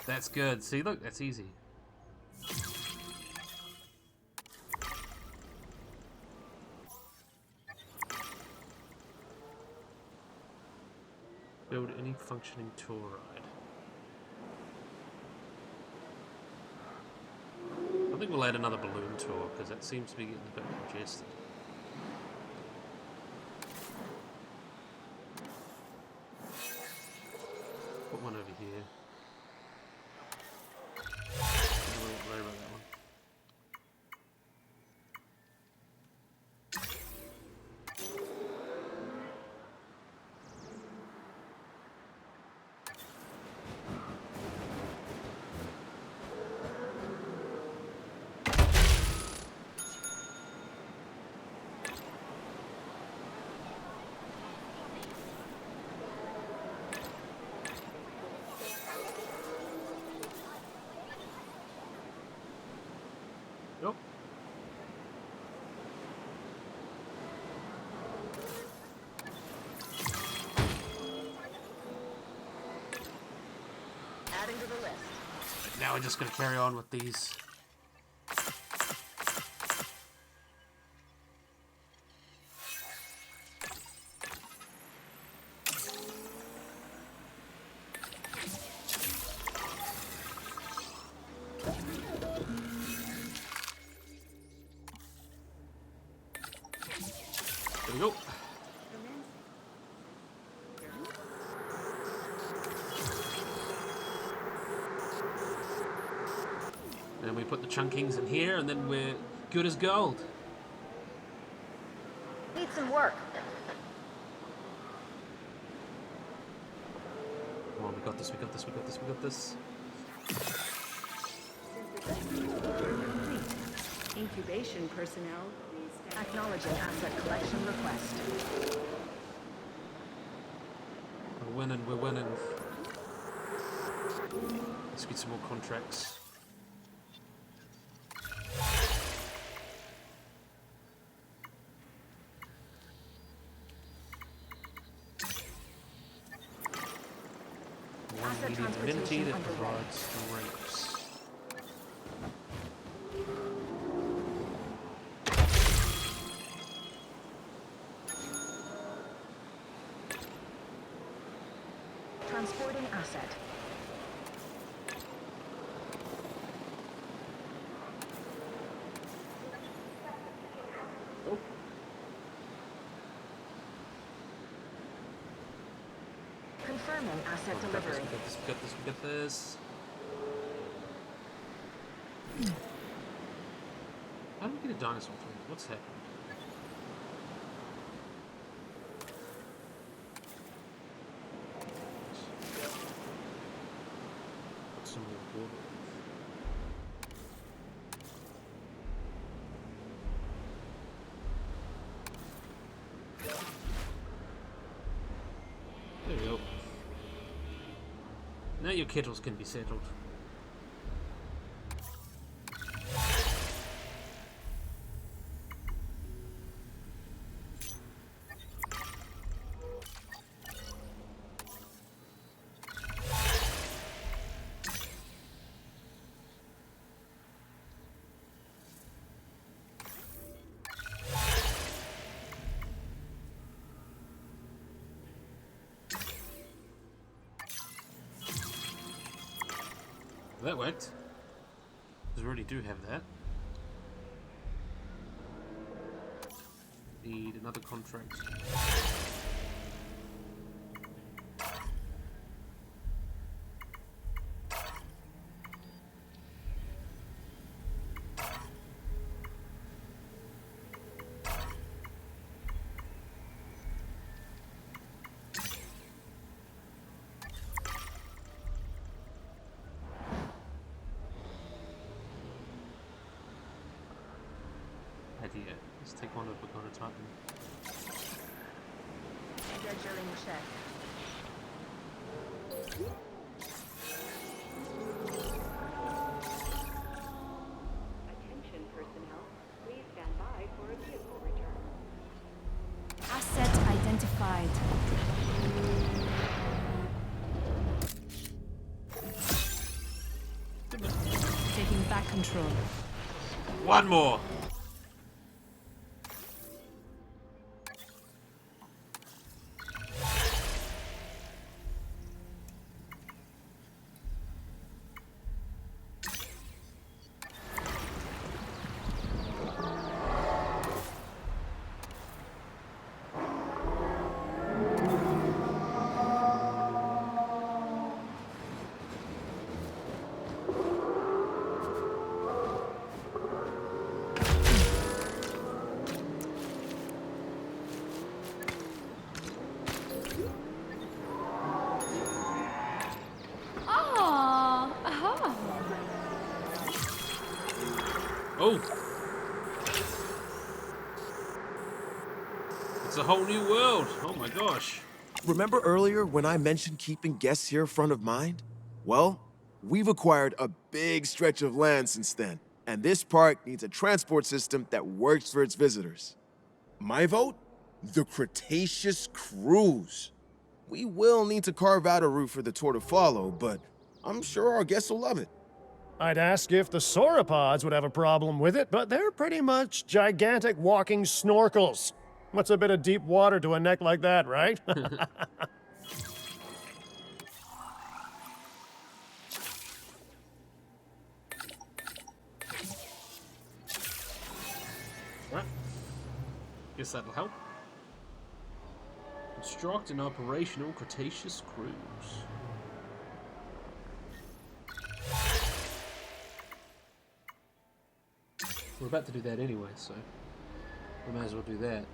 That's good. See, look, that's easy. Build any functioning tour ride. I think we'll add another balloon tour because that seems to be getting a bit congested. Put one over here. Don't worry about that one. Nope. Adding to the list. Now we're just going to carry on with these. There we go. Then we put the chunkings in here, and then we're good as gold. Need some work. Come on, we got this, we got this, we got this, we got this. Incubation personnel, please stand. Acknowledging asset collection request. We're winning, we're winning. Let's get some more contracts. Asset Medium divinity transportation that underway. provides strengths. Transporting asset. Oh. Confirming asset We got this, delivery. we got this, we got this, we got this. How do we get a dinosaur from it? What's happened? Put some more water. There we go. Now your kettles can be settled. that worked. Because we already do have that. Need another contract. Idea. Let's take one of the prototype. Scheduling check. Attention personnel, please stand by for a vehicle return. Asset identified. Taking back control. One more! Oh! It's a whole new world! Oh my gosh! Remember earlier when I mentioned keeping guests here front of mind? Well, we've acquired a big stretch of land since then, and this park needs a transport system that works for its visitors. My vote? The Cretaceous Cruise. We will need to carve out a route for the tour to follow, but I'm sure our guests will love it. I'd ask if the sauropods would have a problem with it, but they're pretty much gigantic walking snorkels. What's a bit of deep water to a neck like that, right? Right. Guess that'll help. Construct an operational Cretaceous cruise. We're about to do that anyway, so we might as well do that.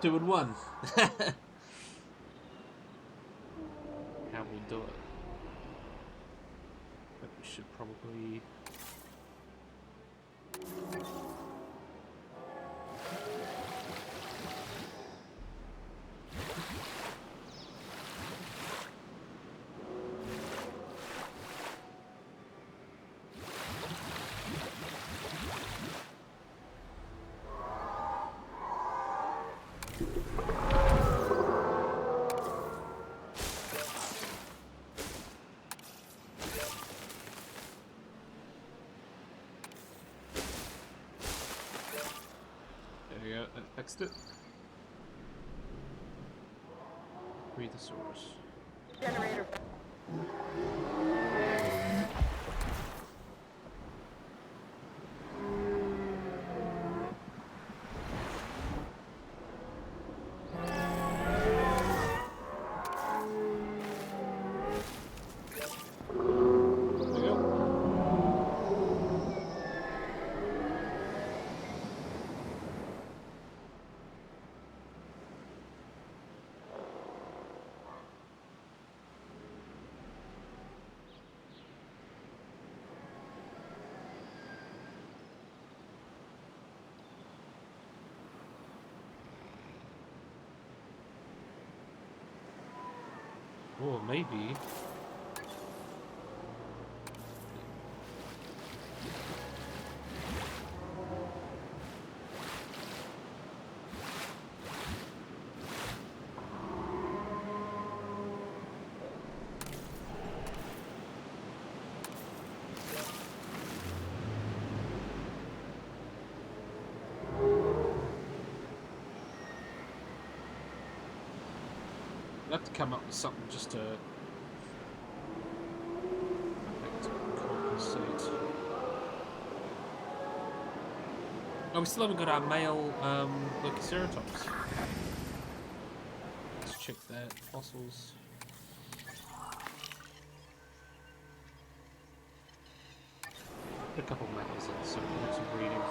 2 in 1. How we'll do it. But we should probably. There we go, that fixed it. Read the source. Generator. There we go. Or maybe. We'll have to come up with something just to seeds. Oh, we still haven't got our male Lokiceratops. Let's check that. Fossils. Put a couple of males in so we can have some breeding.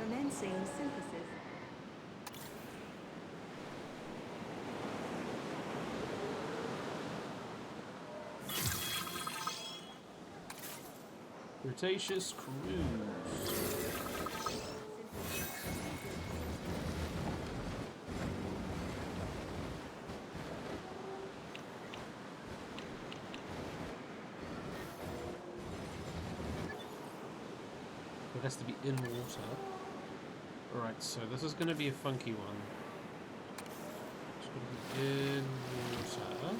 Commencing synthesis. Cretaceous cruise. It has to be in water. Alright, so this is going to be a funky one. It's going to be in water.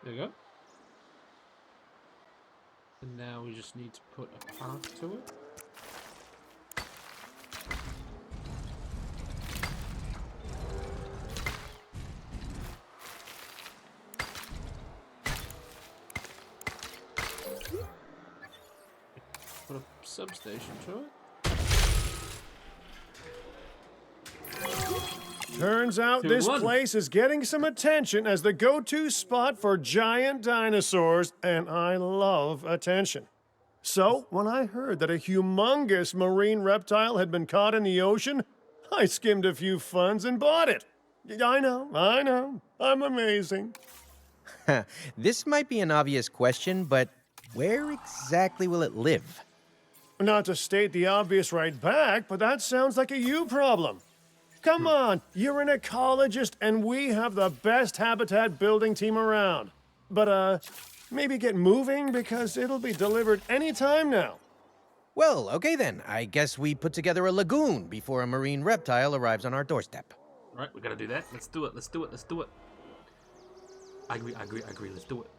There you go. And now we just need to put a path to it. Put a substation to it. Turns out Two, this one. place is getting some attention as the go-to spot for giant dinosaurs, and I love attention. So, when I heard that a humongous marine reptile had been caught in the ocean, I skimmed a few funds and bought it. I know, I'm amazing. This might be an obvious question, but where exactly will it live? Not to state the obvious right back, but that sounds like a you problem. Come on, you're an ecologist, and we have the best habitat building team around. But, maybe get moving, because it'll be delivered any time now. Well, okay then. I guess we put together a lagoon before a marine reptile arrives on our doorstep. Right, we gotta do that. Let's do it, let's do it, let's do it. I agree, let's do it.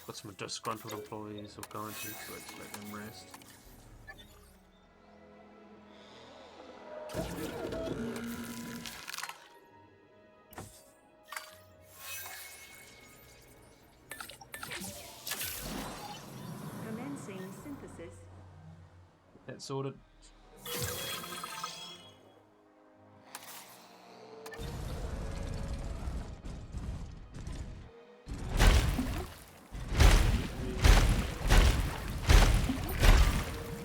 Got some disgruntled employees who've gone to, so let's let them rest. Commencing synthesis. That sorted.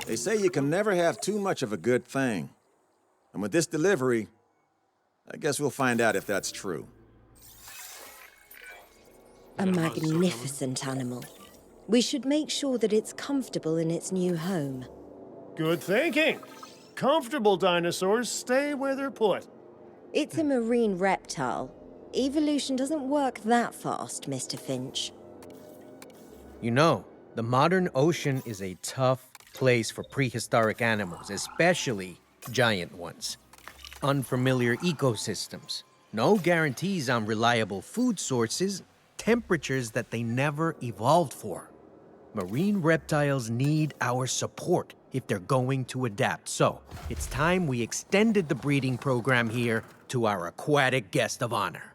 They say you can never have too much of a good thing. And with this delivery, I guess we'll find out if that's true. A magnificent animal. We should make sure that it's comfortable in its new home. Good thinking. Comfortable dinosaurs stay where they're put. It's a marine reptile. Evolution doesn't work that fast, Mr. Finch. You know, the modern ocean is a tough place for prehistoric animals, especially giant ones. Unfamiliar ecosystems, no guarantees on reliable food sources, temperatures that they never evolved for. Marine reptiles need our support if they're going to adapt. So, it's time we extended the breeding program here to our aquatic guest of honor.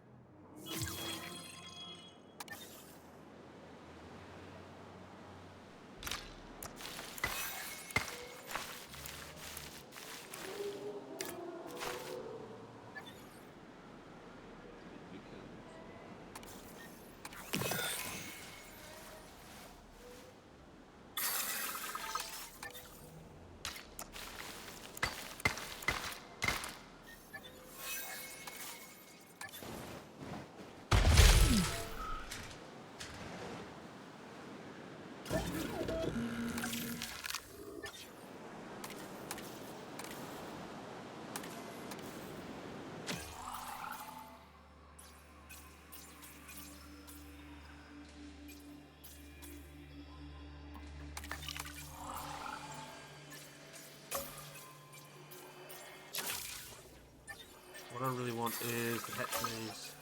What I really want is the hatcheries.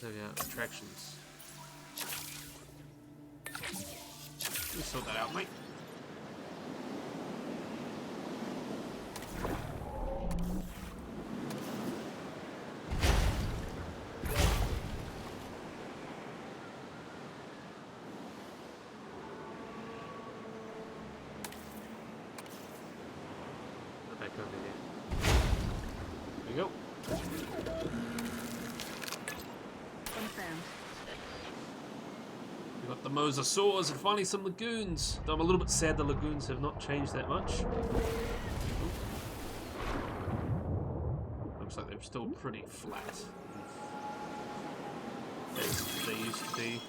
There we are, attractions. Let me sort that out, mate. Back over here. There we go. Confirmed. We got the mosasaurs and finally some lagoons. Though I'm a little bit sad the lagoons have not changed that much. Looks like they're still pretty flat. As they used to be.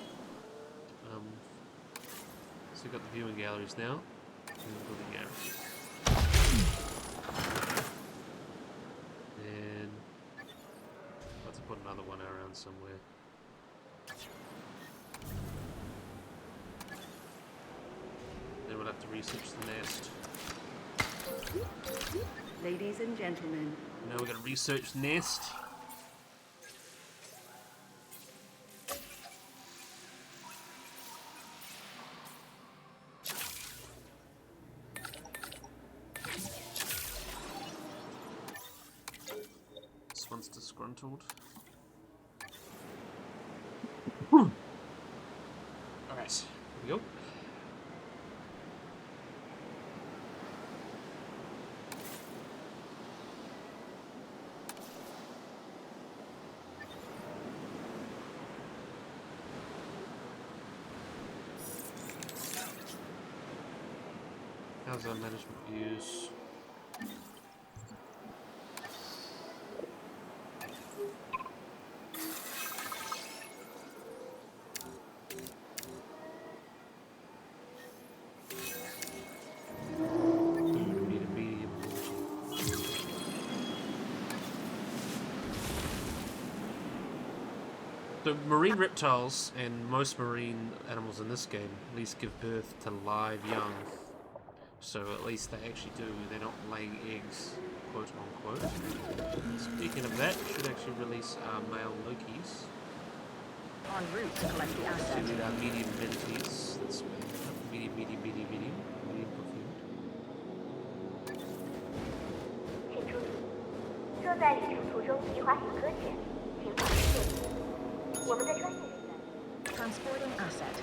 So we've got the viewing galleries now. And the building galleries. And let's put another one around somewhere. Then we'll have to research the nest. Ladies and gentlemen, Now we're going to research nest. This one's disgruntled. Alright, here we go. How's our management views? So marine reptiles and most marine animals in this game at least give birth to live young. So at least they actually do. They're not laying eggs, quote unquote. Speaking of that, we should actually release our male Lokis. En route to collect the So asset. we need our medium minities. That's medium perfumed. 请注意，若在旅程途中遇滑行搁浅，请保持距离。我们的专业人员 Transporting asset.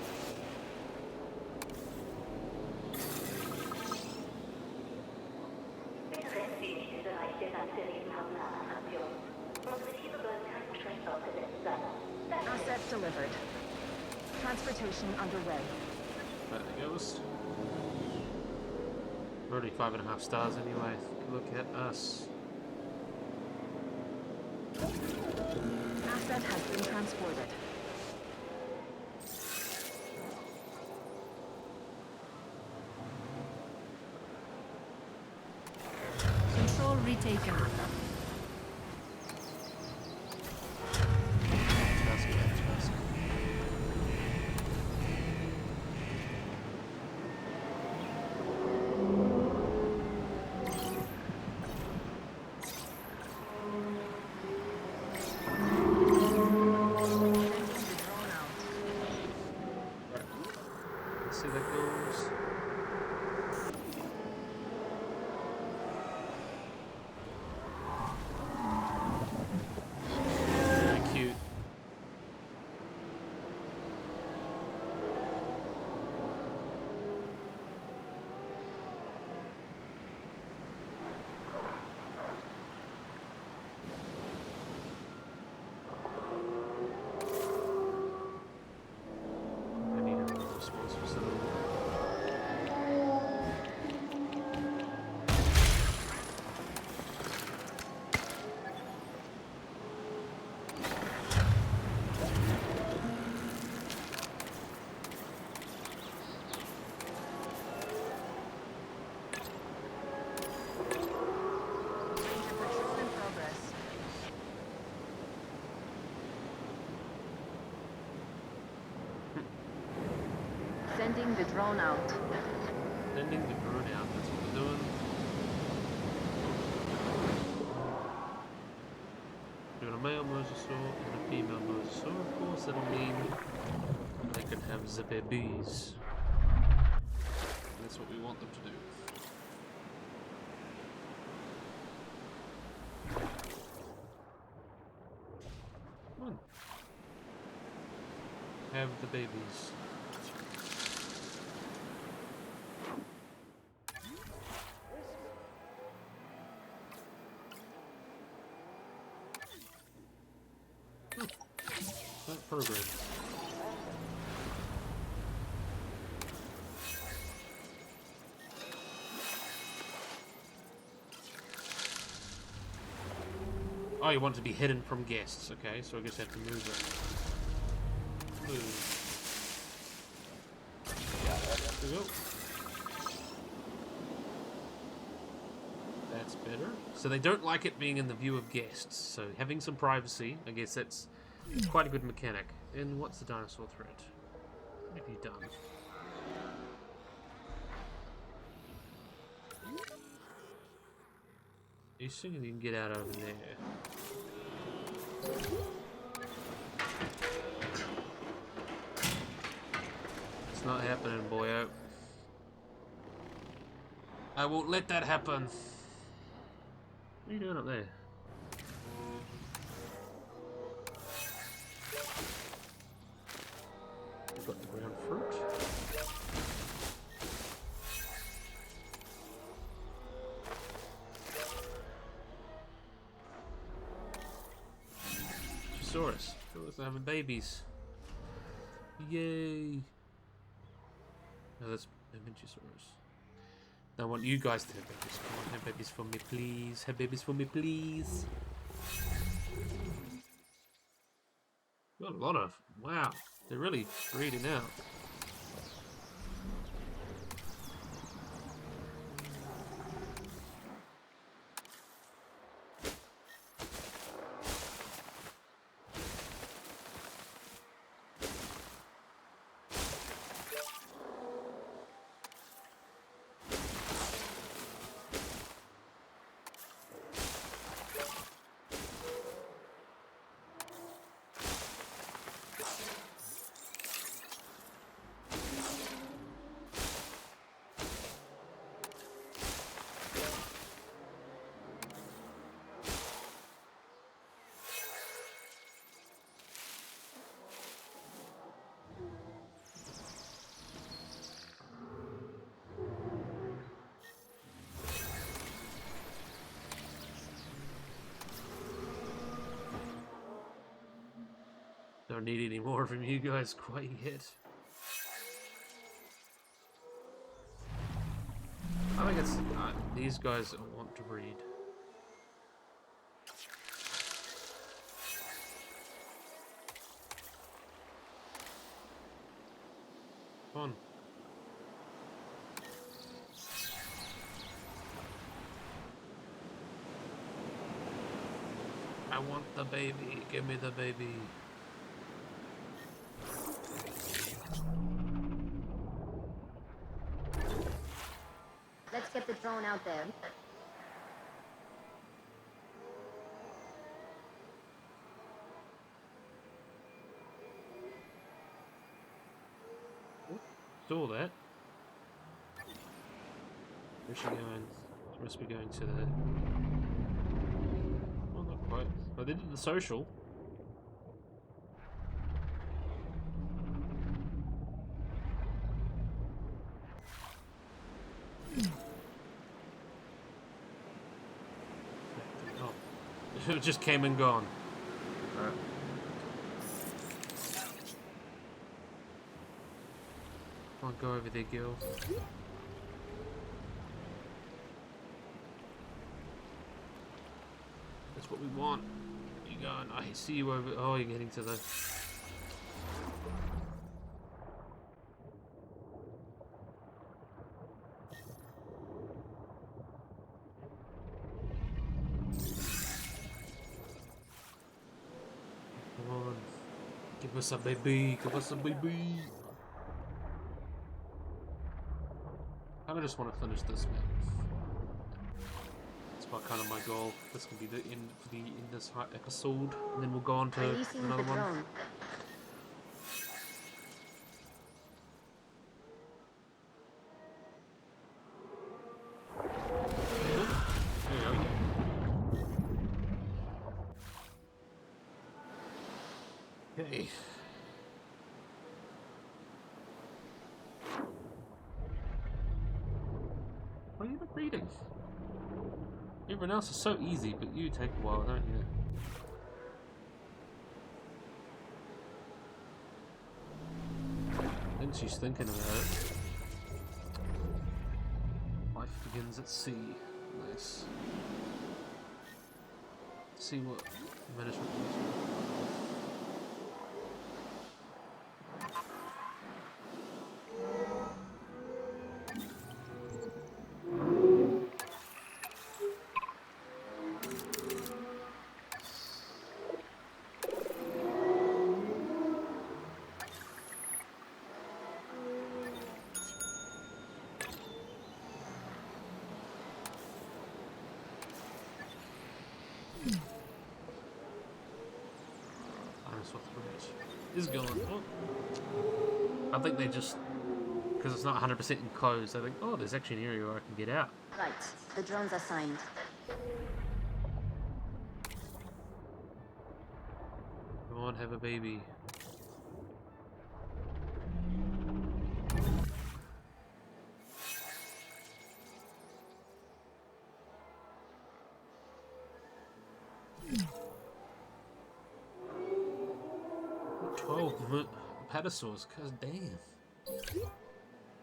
Asset delivered. Transportation underway. There it goes. We're already 5.5 stars anyway. Look at us. Asset has been transported. Control retaken. Task. Let's see how that goes. Very cute. I need a response facility. Patrol in progress. Sending the drone out. Sending the drone out, that's what we're doing. got a male mosasaur and a female mosasaur. Of course, that'll mean they can have the babies. That's what we want them to do. Come on. Have the babies. That program. Oh, you want it to be hidden from guests. Okay, so I guess I have to move it. Move. There we go. That's better. So they don't like it being in the view of guests. So having some privacy, I guess that's quite a good mechanic. And what's the dinosaur threat? What have you done? You think you can get out over there? It's not happening, boyo. I won't let that happen. What are you doing up there? We've got the ground fruit. Saurus. Saurus are having babies. Yay. No, that's Adventurosaurus. I want you guys to have babies. Come on, have babies for me, please. Have babies for me, please. Got a lot of. Wow. They're really breeding out. Don't need any more from you guys quite yet. I think it's these guys want to breed. Come on. I want the baby. Give me the baby. Let's get the drone out there. Saw that. Where's she going? She must be going to the... Well, not quite. Oh, they did the social. Oh. It just came and gone. Alright. Come on, go over there, girl. That's what we want. You going? I see you over. Oh, you're getting to the. Come on. Give us a baby. Give us a baby. I just want to finish this map. That's kind of my goal. This can be the end for the end of this episode, and then we'll go on to Releasing another the one. drone. Okay. Why are you not reading? Everyone else is so easy, but you take a while, don't you? I think she's thinking about it. Life begins at sea. Nice. Let's see what management is. Is going. Oh. I think they just, because it's not 100% enclosed, they think, oh, there's actually an area where I can get out. Right, the drone's assigned. Come on, have a baby. Petasaurs, cause damn.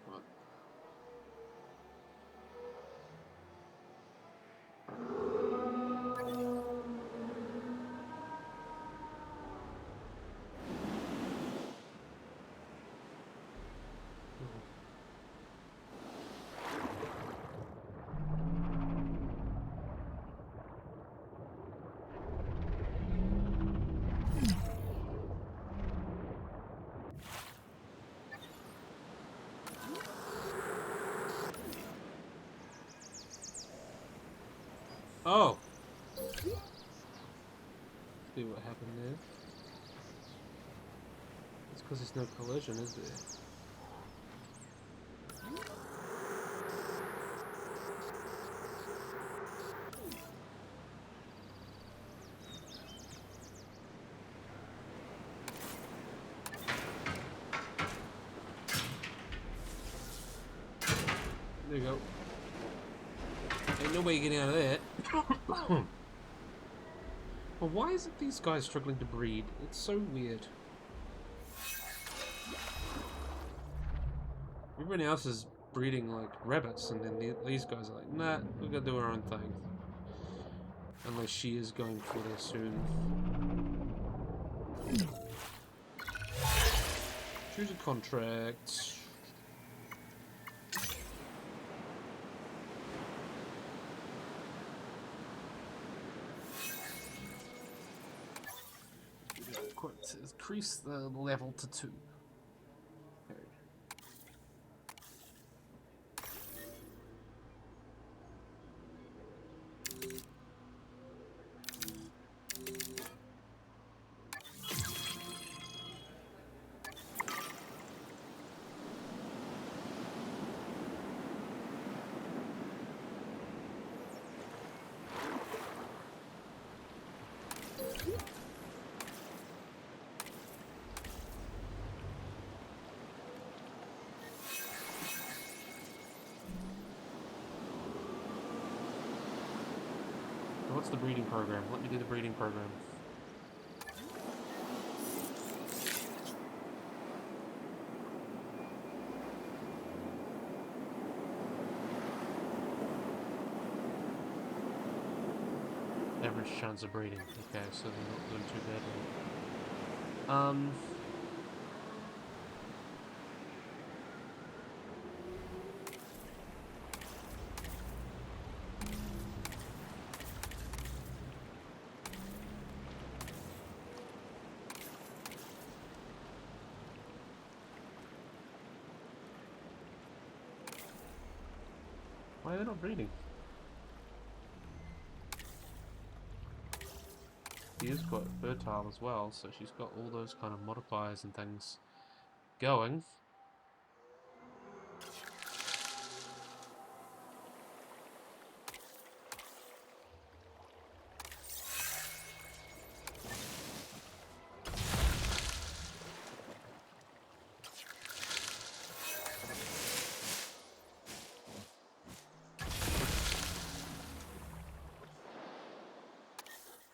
What? Oh! See what happened there. It's because there's no collision, is there? There you go. Ain't no way you're getting out of that. Well, why is it these guys struggling to breed? It's so weird. Everyone else is breeding like rabbits, and then these guys are like, nah, we're gonna do our own thing. Unless she is going for there soon. Choose a contract. Increase the level to 2. Okay. What's the breeding program? Let me do the breeding program. Average chance of breeding. Okay, so they're not doing too badly. Why are they not breeding? She is quite fertile as well, so she's got all those kind of modifiers and things going.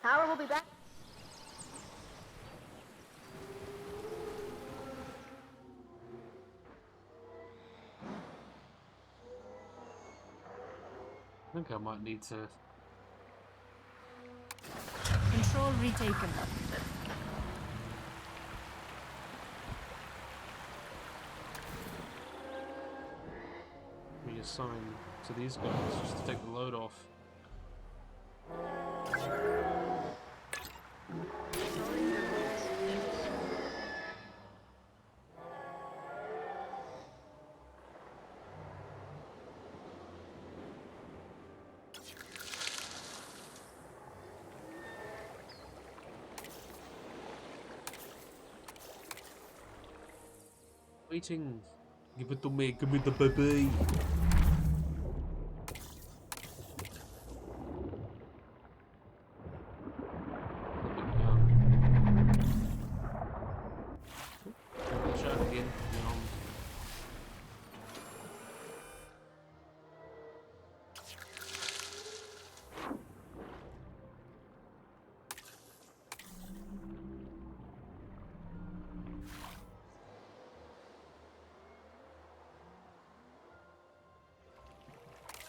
Power will be back. I think I might need to... Control retaken. reassign to these guys just to take the load off. Waiting. Give it to me. Give me the baby. Shot again.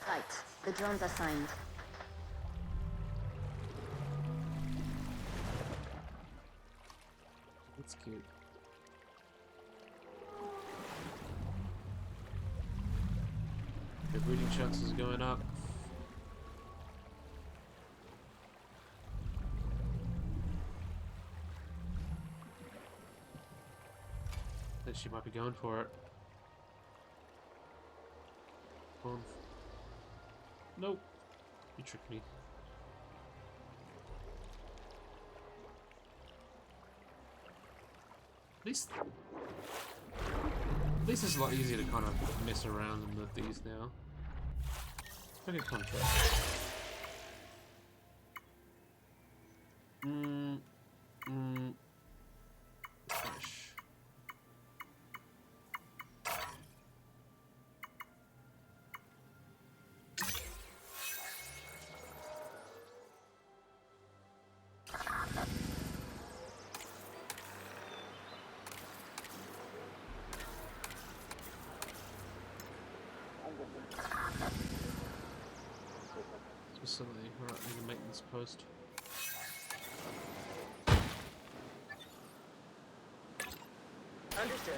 Right. The drones assigned. That's cute. The breeding chances are going up. Then she might be going for it. Come on. Nope. You tricked me. At least it's a lot easier to kind of mess around with these now. Okay, contract. Fresh. Facility. Alright, I need a maintenance post. Understood.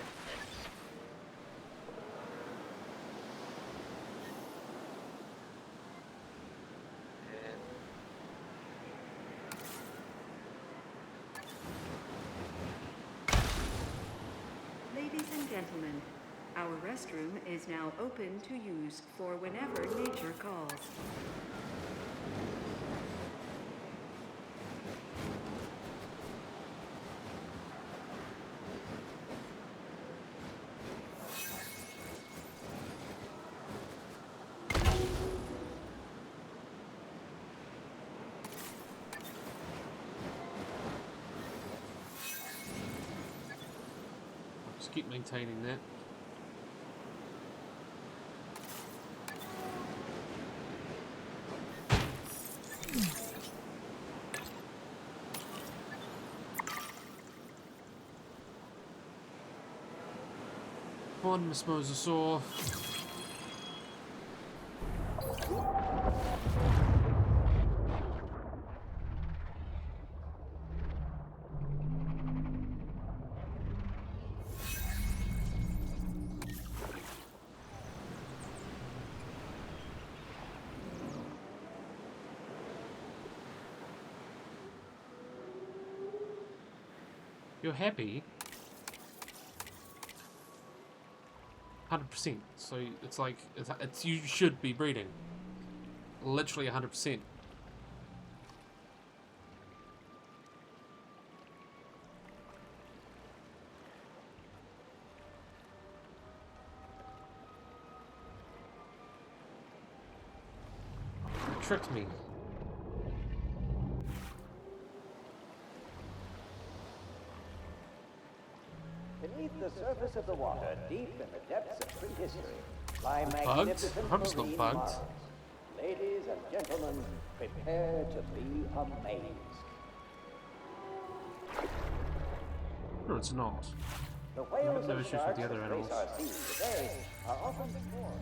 Ladies and gentlemen, our restroom is now open to use for whenever nature calls. Just keep maintaining that. Come on, Miss Mosasaur. You're happy? 100%. So it's like it's you should be breeding. Literally 100%. tricked me. Beneath the surface of the water, deep in the depths of prehistory, lie Bugged? magnificent I hope it's not marine bugged. marvels. Ladies and gentlemen, prepare to be amazed. No, it's not. The I have whales no and issues with sharks the other that grace animals. our seas today are often ignored.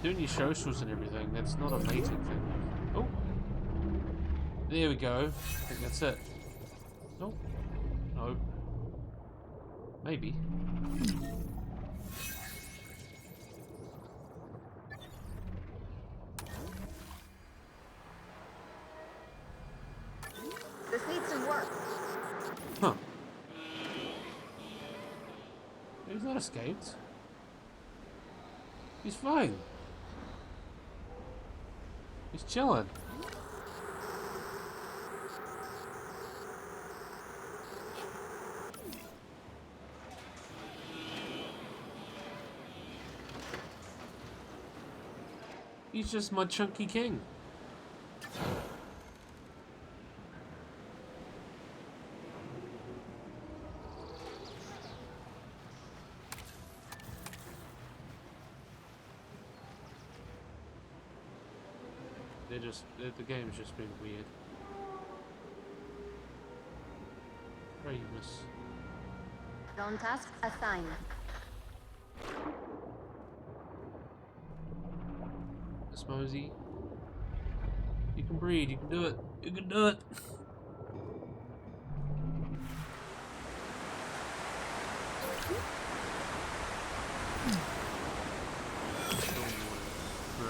Doing your socials and everything, that's not a mating thing. Oh! There we go. I think that's it. Oh. No. Maybe. This needs some work. Huh. He's not escaped. He's fine. He's chilling. He's just my chunky king. The game's just been weird. Where are you, miss? Drone task assigned. Miss Mosey. You can breed, you can do it. You can do it.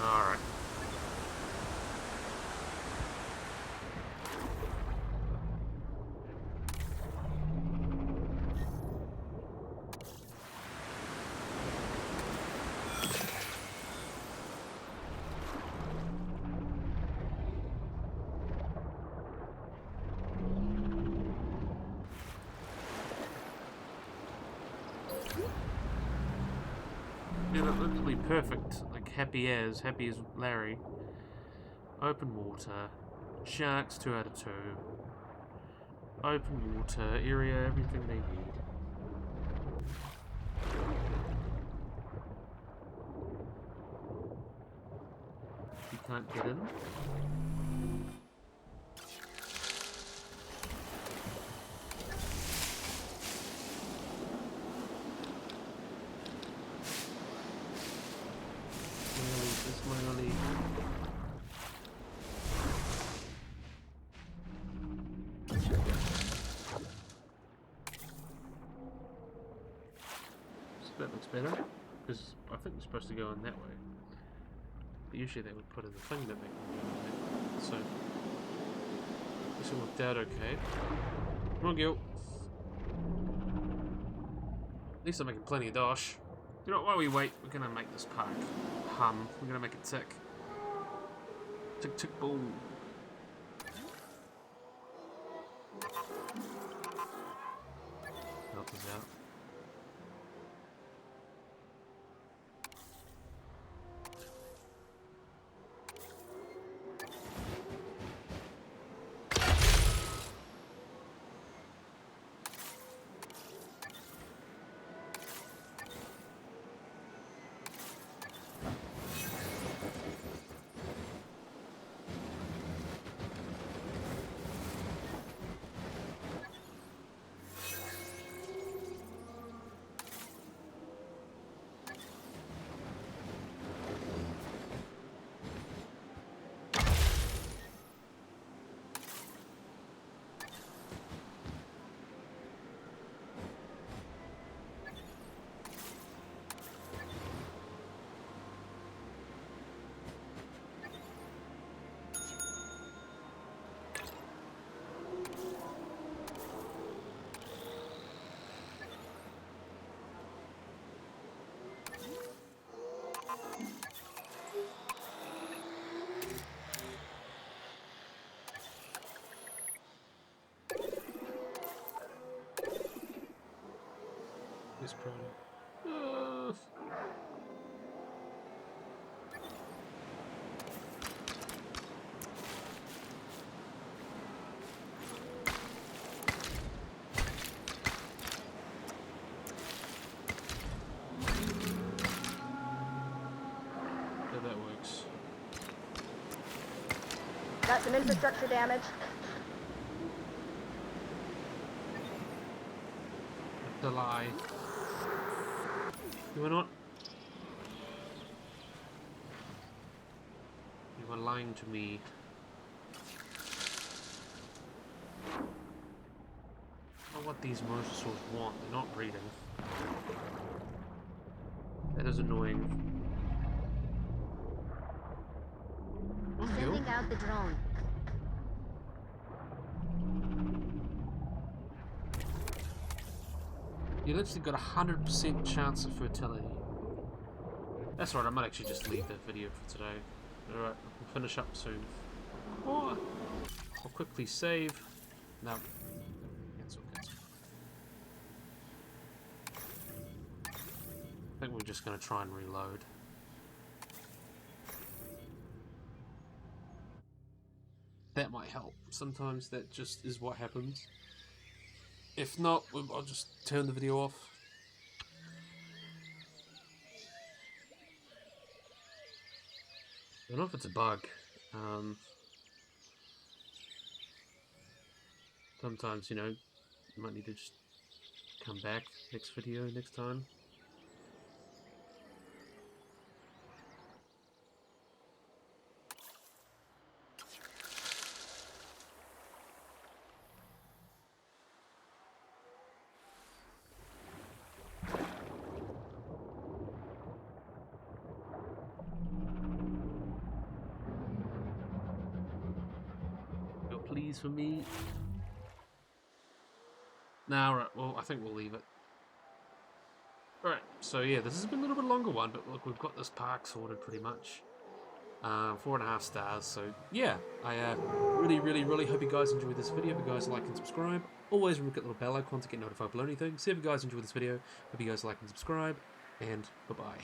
Alright. Yeah, that looks really perfect. Like happy as Larry. Open water. Sharks 2 out of 2. Open water area, everything they need. You can't get in. Smiley. That looks better, because I think we're supposed to go in that way. But usually they would put in the thing that they can go in there. So, this will work out okay. Come on, Gil. At least I'm making plenty of dosh. You know, while we wait, we're gonna make this park hum. We're gonna make it tick. Tick, tick, boom. Melt this out. Jesus Christ. Yeah, that works. Got some infrastructure damage. The lie. You are not. You are lying to me. Not what these mosasaurs want. They're not breeding. That is annoying. Sending out the drone. You literally got 100% chance of fertility. That's right, I might actually just leave that video for today. Alright, we'll finish up soon. Oh, I'll quickly save. No. Cancel, cancel. I think we're just going to try and reload. That might help. Sometimes that just is what happens. If not, I'll just turn the video off. I don't know if it's a bug. Sometimes, you know, you might need to just come back next video, next time. Please for me. Nah, right, well, I think we'll leave it. Alright, so yeah, this has been a little bit longer one, but look, we've got this park sorted pretty much. 4.5 stars, so yeah, I really hope you guys enjoyed this video. If you guys like and subscribe, always remember to get the little bell icon to get notified below anything. So if you guys enjoyed this video, hope you guys like and subscribe, and bye-bye.